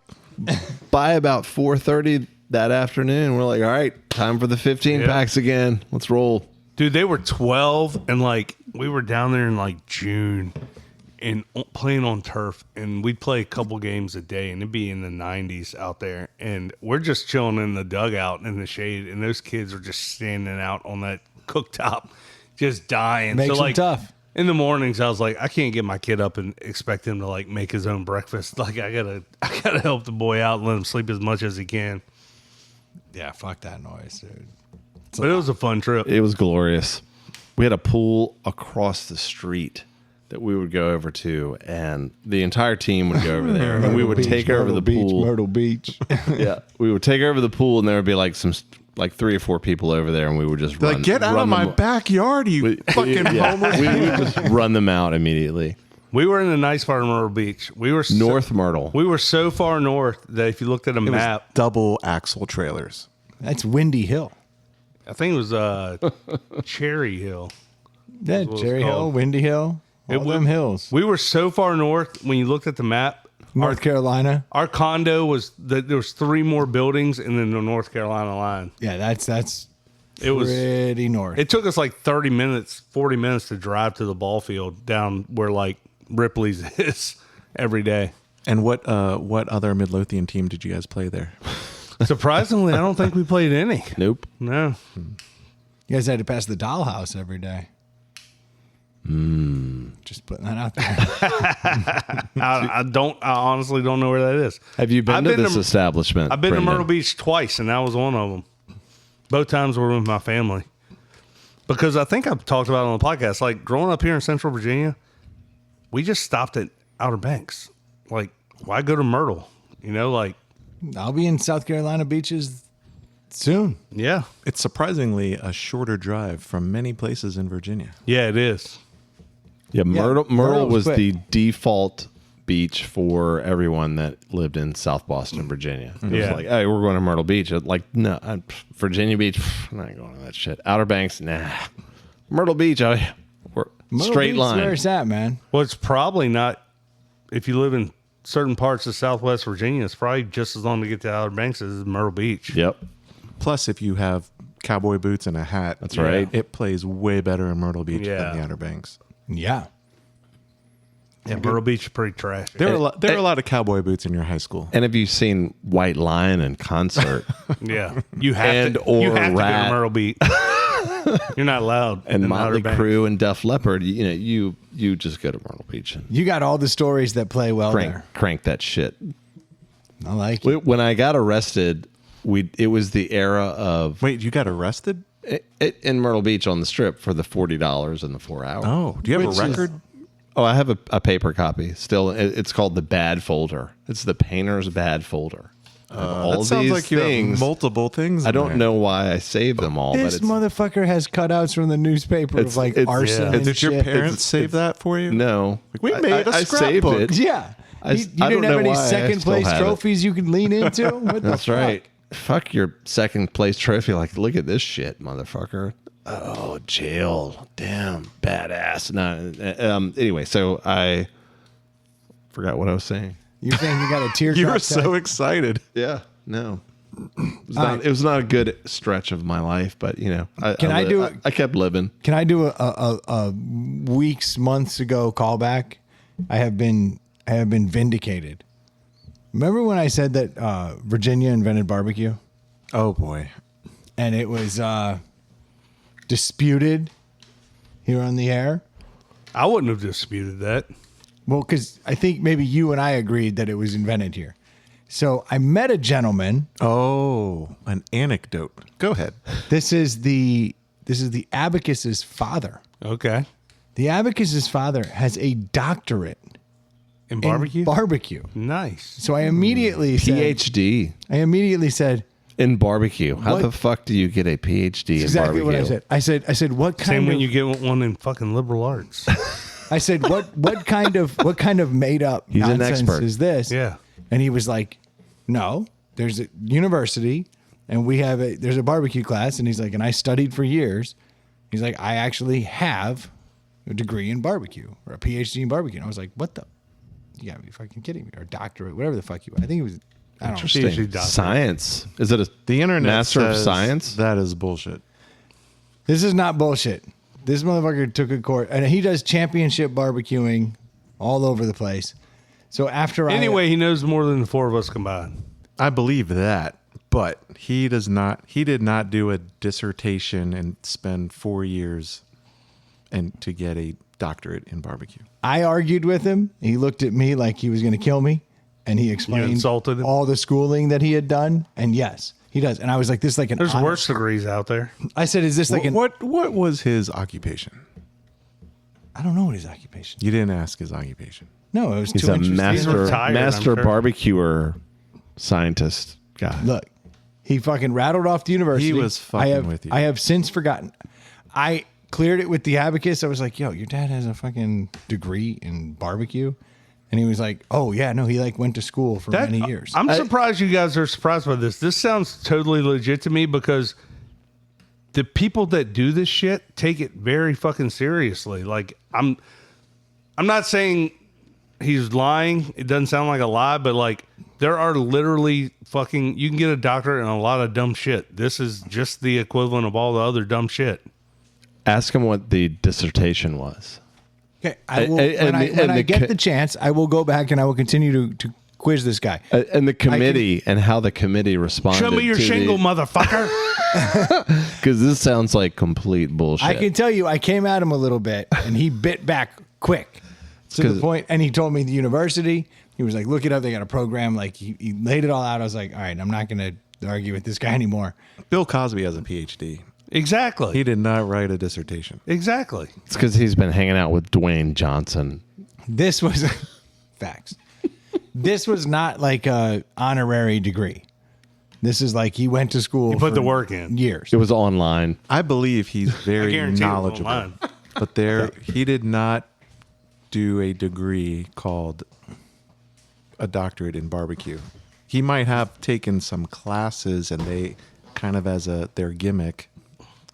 by about 4:30 that afternoon, we're like, all right, time for the 15 packs again. Let's roll. Dude, they were 12, and we were down there in June, and playing on turf, and we'd play a couple games a day, and it'd be in the 90s out there, and we're just chilling in the dugout in the shade, and those kids are just standing out on that cooktop, just dying. Makes them tough. In the mornings, I was like, I can't get my kid up and expect him to like make his own breakfast. Like I gotta help the boy out and let him sleep as much as he can. Yeah, fuck that noise, dude. But it was a fun trip. It was glorious. We had a pool across the street that we would go over to, and the entire team would go over there, and we would take over the pool. Myrtle Beach. Yeah, we would take over the pool, and there would be like 3 or 4 people over there, and we would just Like, get out of my backyard, you fucking homeless. We would just run them out immediately. We were in the nice part of Myrtle Beach. We were North Myrtle. We were so far north that if you looked at a It was map, double axle trailers. That's Windy Hill. I think it was Cherry Hill. Yeah, what it's Cherry Hill, called. Windy Hill, all them hills. We were so far north when you looked at the map. North Carolina. Our condo was that there was 3 more buildings and then the North Carolina line. Yeah, that's It was pretty north. It took us like 40 minutes to drive to the ball field down where like Ripley's is every day. And what other Midlothian team did you guys play there? Surprisingly, I don't think we played any. Nope. No. You guys had to pass the dollhouse every day. Just putting that out there. I honestly don't know where that is. Have you been I've to been this to- establishment? I've been Brendan? to Myrtle Beach twice, and that was one of them. Both times were with my family. Because I think I've talked about it on the podcast, like growing up here in Central Virginia, we just stopped at Outer Banks. Like, why go to Myrtle? You know, like, I'll be in South Carolina beaches soon. yeah. It's surprisingly a shorter drive from many places in Virginia. Yeah, it is. Yeah, Myrtle Myrtle's was quick. the default beach for everyone that lived in South Boston, Virginia. It was Yeah. like, hey, we're going to Myrtle Beach. Like, no, Virginia Beach, I'm not going to that shit. Outer Banks, nah. Myrtle Beach, we're Myrtle straight Beach, line. Where it's at, man. Well, it's probably not, if you live in certain parts of Southwest Virginia, it's probably just as long to get to Outer Banks as Myrtle Beach. Yep. Plus, if you have cowboy boots and a hat, That's right. It plays way better in Myrtle Beach Yeah. than the Outer Banks. Yeah. Yeah, Myrtle Beach is pretty trashy. There are a lot of cowboy boots in your high school. And have you seen White Lion in concert? Yeah. You have And to, or you have to go Rat. to Myrtle Beach. You're not allowed. and in Motley Outer Banks. Crue and Def Leppard, you just go to Myrtle Beach and You got all the stories that play well there. crank that shit. I like it. When I got arrested, it was the era of Wait, you got arrested? in Myrtle Beach on the Strip for the $40 and the 4 hour. Oh, do you have Which a is- record? Oh, I have a paper copy still. It's called the Bad Folder. It's the painter's bad folder. All That sounds these like you things. have multiple things. I in don't there. know why I saved them all, but This it's motherfucker has cutouts from the newspaper of like it's- arson yeah. and Did your shit. parents save that for you? no. We made a I saved scrapbook. it. Yeah. I you don't didn't have know any why I second still place have it. trophies you could lean into? What the That's fuck? right. Fuck your second place trophy. Like, look at this shit, motherfucker. Oh, jail. Damn, badass. No, anyway, so I forgot what I was saying. You're saying you got a tear You were drop so excited. Yeah, no. right. It was not a good stretch of my life, but I kept living. Can I do a weeks, months ago callback? I have been vindicated. Remember when I said that Virginia invented barbecue Oh boy. and it was disputed here on the air? I wouldn't have disputed that. Well, because I think maybe you and I agreed that it was invented here. So I met a gentleman. Oh, an anecdote. Go ahead. This is the abacus's father. Okay. The abacus's father has a doctorate In in barbecue? barbecue. Nice. So I immediately said, In barbecue. How What- the fuck do you get a PhD in exactly barbecue? what I said. I said, what kind Same of when you get one in fucking liberal arts. I said, what kind of made up He's an nonsense expert. is this? Yeah. And he was like, no, there's a university and there's a barbecue class. And he's like, and I studied for years. He's like, I actually have a degree in barbecue or a PhD in barbecue. And I was like, what the? You gotta be fucking kidding me. Or a doctorate, whatever the fuck you, I think it was, I don't know. Interesting. PhD doctor. Science. Is it The internet Master of says Science? That is bullshit. This is not bullshit. This motherfucker took a course and he does championship barbecuing all over the place. So after Anyway, he knows more than the four of us combined. I believe that, but he does not. He did not do a dissertation and spend 4 years and to get a doctorate in barbecue. I argued with him. He looked at me like he was going to kill me, and he explained insulted him? all the schooling that he had done. And yes, he does. And I was like, "This is like an." There's honor- worse degrees out there. I said, "Is this like an?" What was his occupation? I don't know what his occupation. You didn't ask his occupation. No, it was He's too a interesting. master retired, I'm master sure. barbecuer scientist guy. Look, he fucking rattled off the university. He was fucking I have, with you. I have since forgotten. I cleared it with the abacus. I was like, "Yo, your dad has a fucking degree in barbecue," and he was like, "Oh yeah, no, he like went to school for many years." I'm surprised you guys are surprised by this. This sounds totally legit to me because the people that do this shit take it very fucking seriously. Like I'm not saying he's lying. It doesn't sound like a lie, but like there are literally fucking you can get a doctorate in a lot of dumb shit. This is just the equivalent of all the other dumb shit. Ask him what the dissertation was. Okay, I will, And when I the get co- the chance, I will go back and I will continue to quiz this guy. And the committee and how the committee responded. Show me your shingle, motherfucker. Because this sounds like complete bullshit. I can tell you, I came at him a little bit, and he bit back quick to the 'cause- point. And he told me the university. He was like, "Look it up. They got a program." Like he laid it all out. I was like, "All right, I'm not going to argue with this guy anymore." Bill Cosby has a PhD. Exactly. He did not write a dissertation. Exactly. It's because he's been hanging out with Duane Johnson. This was facts. This was not like a honorary degree. This is like he went to school. He put for the work in. years. It was online. I believe he's very guarantee it was knowledgeable. online. But he did not do a degree called a doctorate in barbecue. He might have taken some classes, and they kind of as their gimmick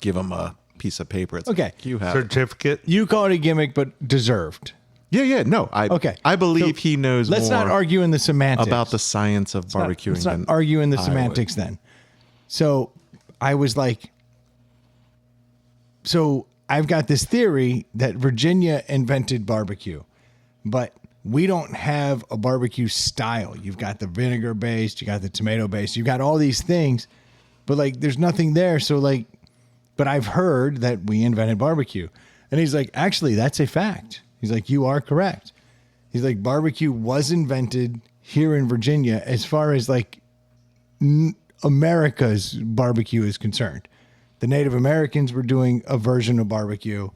give him a piece of paper. It's Okay. like, you have Certificate. You call it a gimmick, but deserved. yeah. No, Okay. I believe So he knows. Let's more not argue in the semantics about the science of barbecuing. Let's not than argue in the I would. semantics then. So I was like, so I've got this theory that Virginia invented barbecue, but we don't have a barbecue style. You've got the vinegar based, you got the tomato based, you got all these things, but like there's nothing there. So like, but I've heard that we invented barbecue. And he's like, actually, that's a fact. He's like, you are correct. He's like, barbecue was invented here in Virginia as far as like America's barbecue is concerned. The Native Americans were doing a version of barbecue,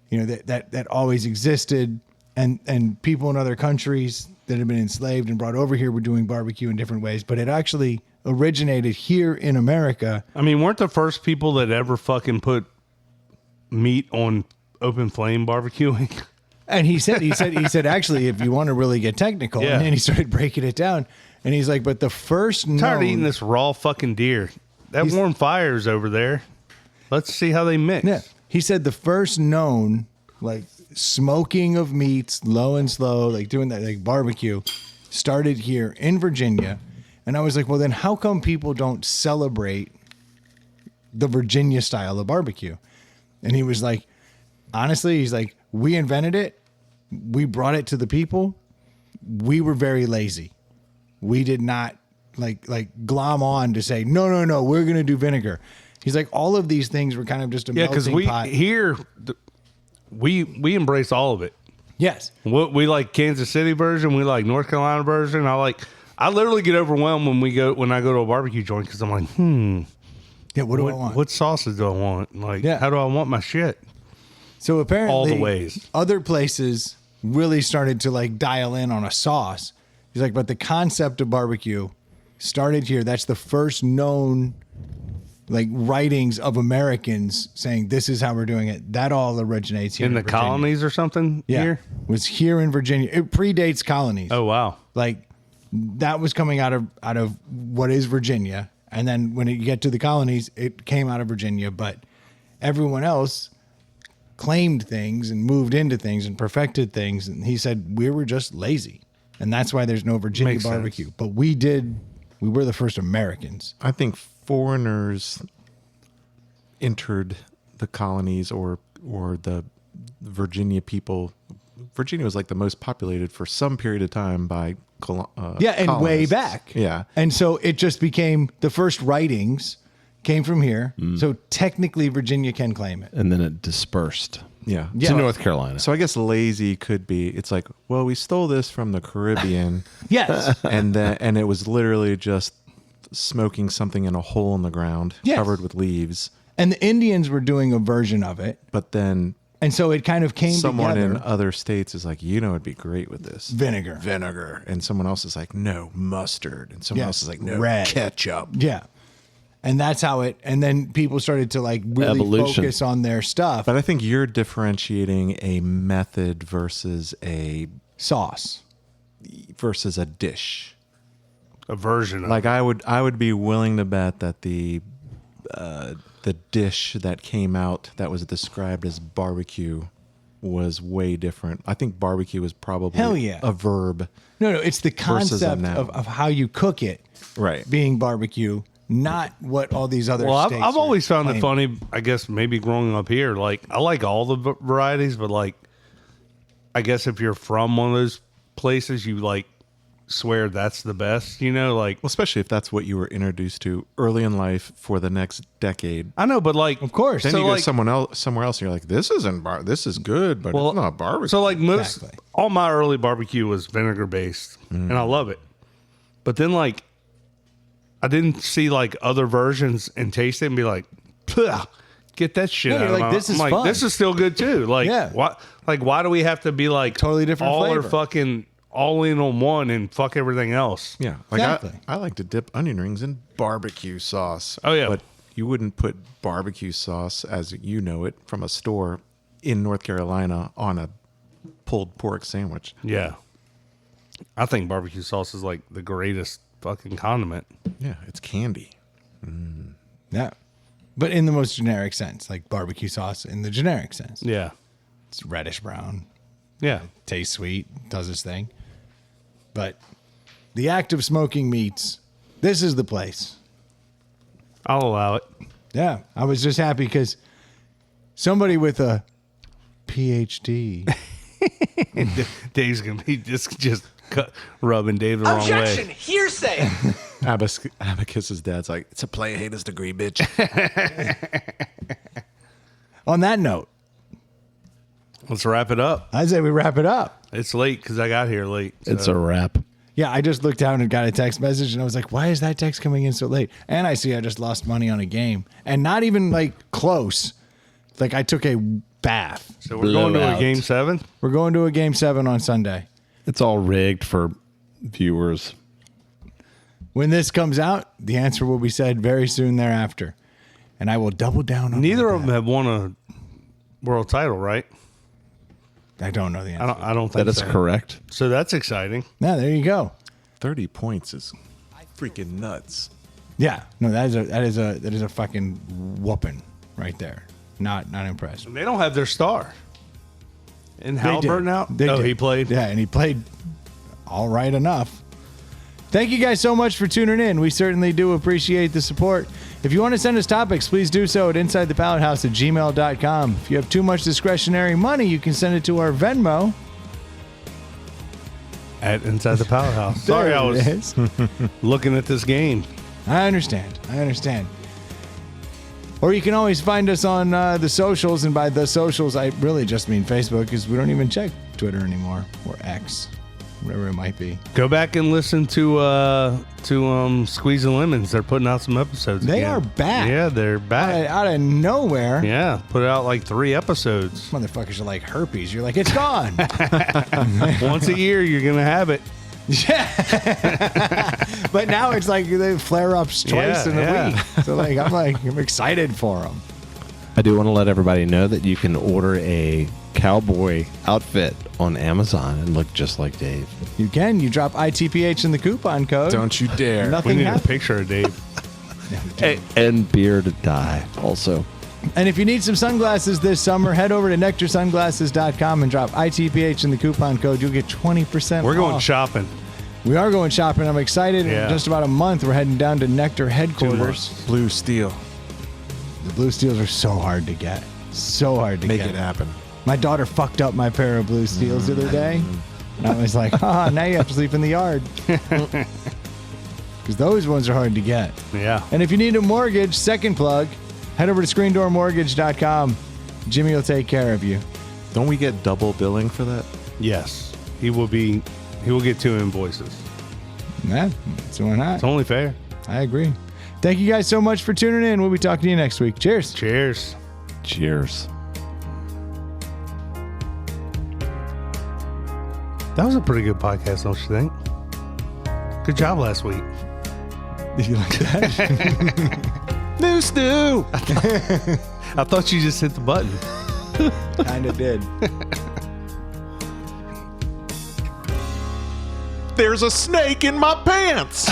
you know, that always existed. And people in other countries that had been enslaved and brought over here were doing barbecue in different ways. But it actually originated here in America. I mean, weren't the first people that ever fucking put meat on open flame barbecuing? And he said, actually, if you want to really get technical, Yeah. and then he started breaking it down. And he's like, but the first I'm tired of known- eating this raw fucking deer. That He's- warm fire's over there. Let's see how they mix. Yeah. He said the first known, like, smoking of meats, low and slow, like doing that, like barbecue, started here in Virginia. And I was like, well, then how come people don't celebrate the Virginia style of barbecue? And he was like, honestly, he's like, we invented it. We brought it to the people. We were very lazy. We did not like glom on to say, no, we're going to do vinegar. He's like, all of these things were kind of just a Yeah, because melting we pot. here, we embrace all of it. Yes. We like Kansas City version. We like North Carolina version. I literally get overwhelmed when I go to a barbecue joint because I'm like, Yeah. What do I want? what sauces do I want? Like, Yeah. how do I want my shit? So apparently, all the ways. other places really started to like dial in on a sauce. He's like, but the concept of barbecue started here. That's the first known like writings of Americans saying this is how we're doing it. That all originates here In the Virginia. colonies or something Yeah, here? was here in Virginia. It predates colonies. Oh, wow. Like that was coming out of what is Virginia, and then when you get to the colonies, it came out of Virginia. But everyone else claimed things and moved into things and perfected things, and he said we were just lazy, and that's why there's no Virginia Makes barbecue. sense. But we were the first Americans. I think foreigners entered the colonies or the Virginia people Virginia was like the most populated for some period of time by Yeah, and way colonists. back. Yeah. And so it just became the first writings came from here. So technically Virginia can claim it. And then it dispersed Yeah. Yeah. to North Carolina. So I guess lazy could be. It's like, well, we stole this from the Caribbean, Yes. and it was literally just smoking something in a hole in the ground Yes. covered with leaves. And the Indians were doing a version of it. But then And so it kind of came someone together. in other states is like, it'd be great with this vinegar, and someone else is like, no, mustard, and someone Yeah. else is like, no, Red. ketchup. Yeah. And that's how it, and then people started to like really Evolution. focus on their stuff. But I think you're differentiating a method versus a Sauce. dish. A version of Like I would be willing to bet that the dish that came out that was described as barbecue was way different. I think barbecue is probably Hell yeah. a verb. No, it's the Versus a concept noun. of how you cook it Right. being barbecue, not what all these other Well, states I've are always found it claiming. funny. I guess maybe growing up here, like I like all the varieties, but like I guess if you're from one of those places, you like swear that's the best. Like Well, especially if that's what you were introduced to early in life for the next decade. I know, but like Of course. Then So, you go like- somewhere else, and you're like, this isn't this is good, but Well, it's not barbecue. So like most Exactly. all my early barbecue was vinegar based, and I love it. But then like I didn't see like other versions and taste it and be like, "Pugh, get that shit Yeah, out you're of like, my-" this is I'm like, fun. this is still good too. Like Yeah. why do we have to be like Totally different all flavor. or fucking all in on one and fuck everything else? Yeah, like Exactly. I like to dip onion rings in barbecue sauce. Oh, yeah. but you wouldn't put barbecue sauce as you know it from a store in North Carolina on a pulled pork sandwich. Yeah. I think barbecue sauce is like the greatest fucking condiment. Yeah, it's candy. Yeah. But in the most generic sense, like barbecue sauce in the generic sense. Yeah. It's reddish brown, Yeah. tastes sweet, does its thing. But the act of smoking meats, this is the place. I'll allow it. Yeah. I was just happy because somebody with a PhD. Dave's gonna be just rubbing Dave the wrong Objection! way. Hearsay! Abacus's dad's like, it's a play haters degree, bitch. On that note, Let's wrap it up. I say we wrap it up. It's late because I got here late. It's a wrap. Yeah, I just looked down and got a text message and I was like, why is that text coming in so late? And I see I just lost money on a game. And not even like close. Like I took a bath. So we're going to a Blowout. game 7. We're going to a game 7 on Sunday. It's all rigged for viewers. When this comes out, the answer will be said very soon thereafter. And I will double down on Neither my of them bet. have won a world title, right? I don't know the answer. I don't think That is so. correct. So that's exciting. Yeah, there you go. 30 points is freaking nuts. Yeah. No, that is a fucking whooping right there. Not impressed. And they don't have their star. And They Halliburton did. out? They Oh, did. he played? Yeah, and he played all right enough. Thank you guys so much for tuning in. We certainly do appreciate the support. If you want to send us topics, please do so at insidethepalatehouse@gmail.com. If you have too much discretionary money, you can send it to our Venmo. At Inside the Powerhouse. Sorry, I There it was is. looking at this game. I understand. Or you can always find us on the socials, and by the socials, I really just mean Facebook, because we don't even check Twitter anymore, or X, whatever it might be. Go back and listen to Squeezing Lemons. They're putting out some episodes. They again. are back. Yeah, they're back. Out of nowhere, Yeah, put out like 3 episodes. motherfuckers are like herpes. You're like, it's gone. Once a year, you're gonna have it. But now it's like they flare ups twice Yeah, in a yeah. week. So I'm excited for them. I do want to let everybody know that you can order a cowboy outfit on Amazon and look just like Dave. You can. You drop ITPH in the coupon code. Don't you dare. We Nothing need a happens. picture of Dave. And beard dye also. And if you need some sunglasses this summer, head over to nectarsunglasses.com and drop ITPH in the coupon code. You'll get 20% We're going off. shopping. We are going shopping. I'm excited. Yeah. In just about a month, we're heading down to Nectar headquarters. Blue steel. The blue steels are so hard to get. So hard to Make get. it happen. My daughter fucked up my pair of blue Steels the other day. And I was like, now you have to sleep in the yard. Because those ones are hard to get. Yeah. And if you need a mortgage, second plug, head over to screendoormortgage.com. Jimmy will take care of you. Don't we get double billing for that? Yes. He will get 2 invoices. Yeah, so why not? It's only fair. I agree. Thank you guys so much for tuning in. We'll be talking to you next week. Cheers. Cheers. Cheers. That was a pretty good podcast, don't you think? Good job last week. You like that? New stew. I thought you just hit the button. Kind of did. There's a snake in my pants.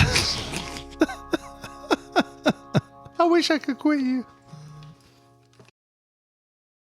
I wish I could quit you.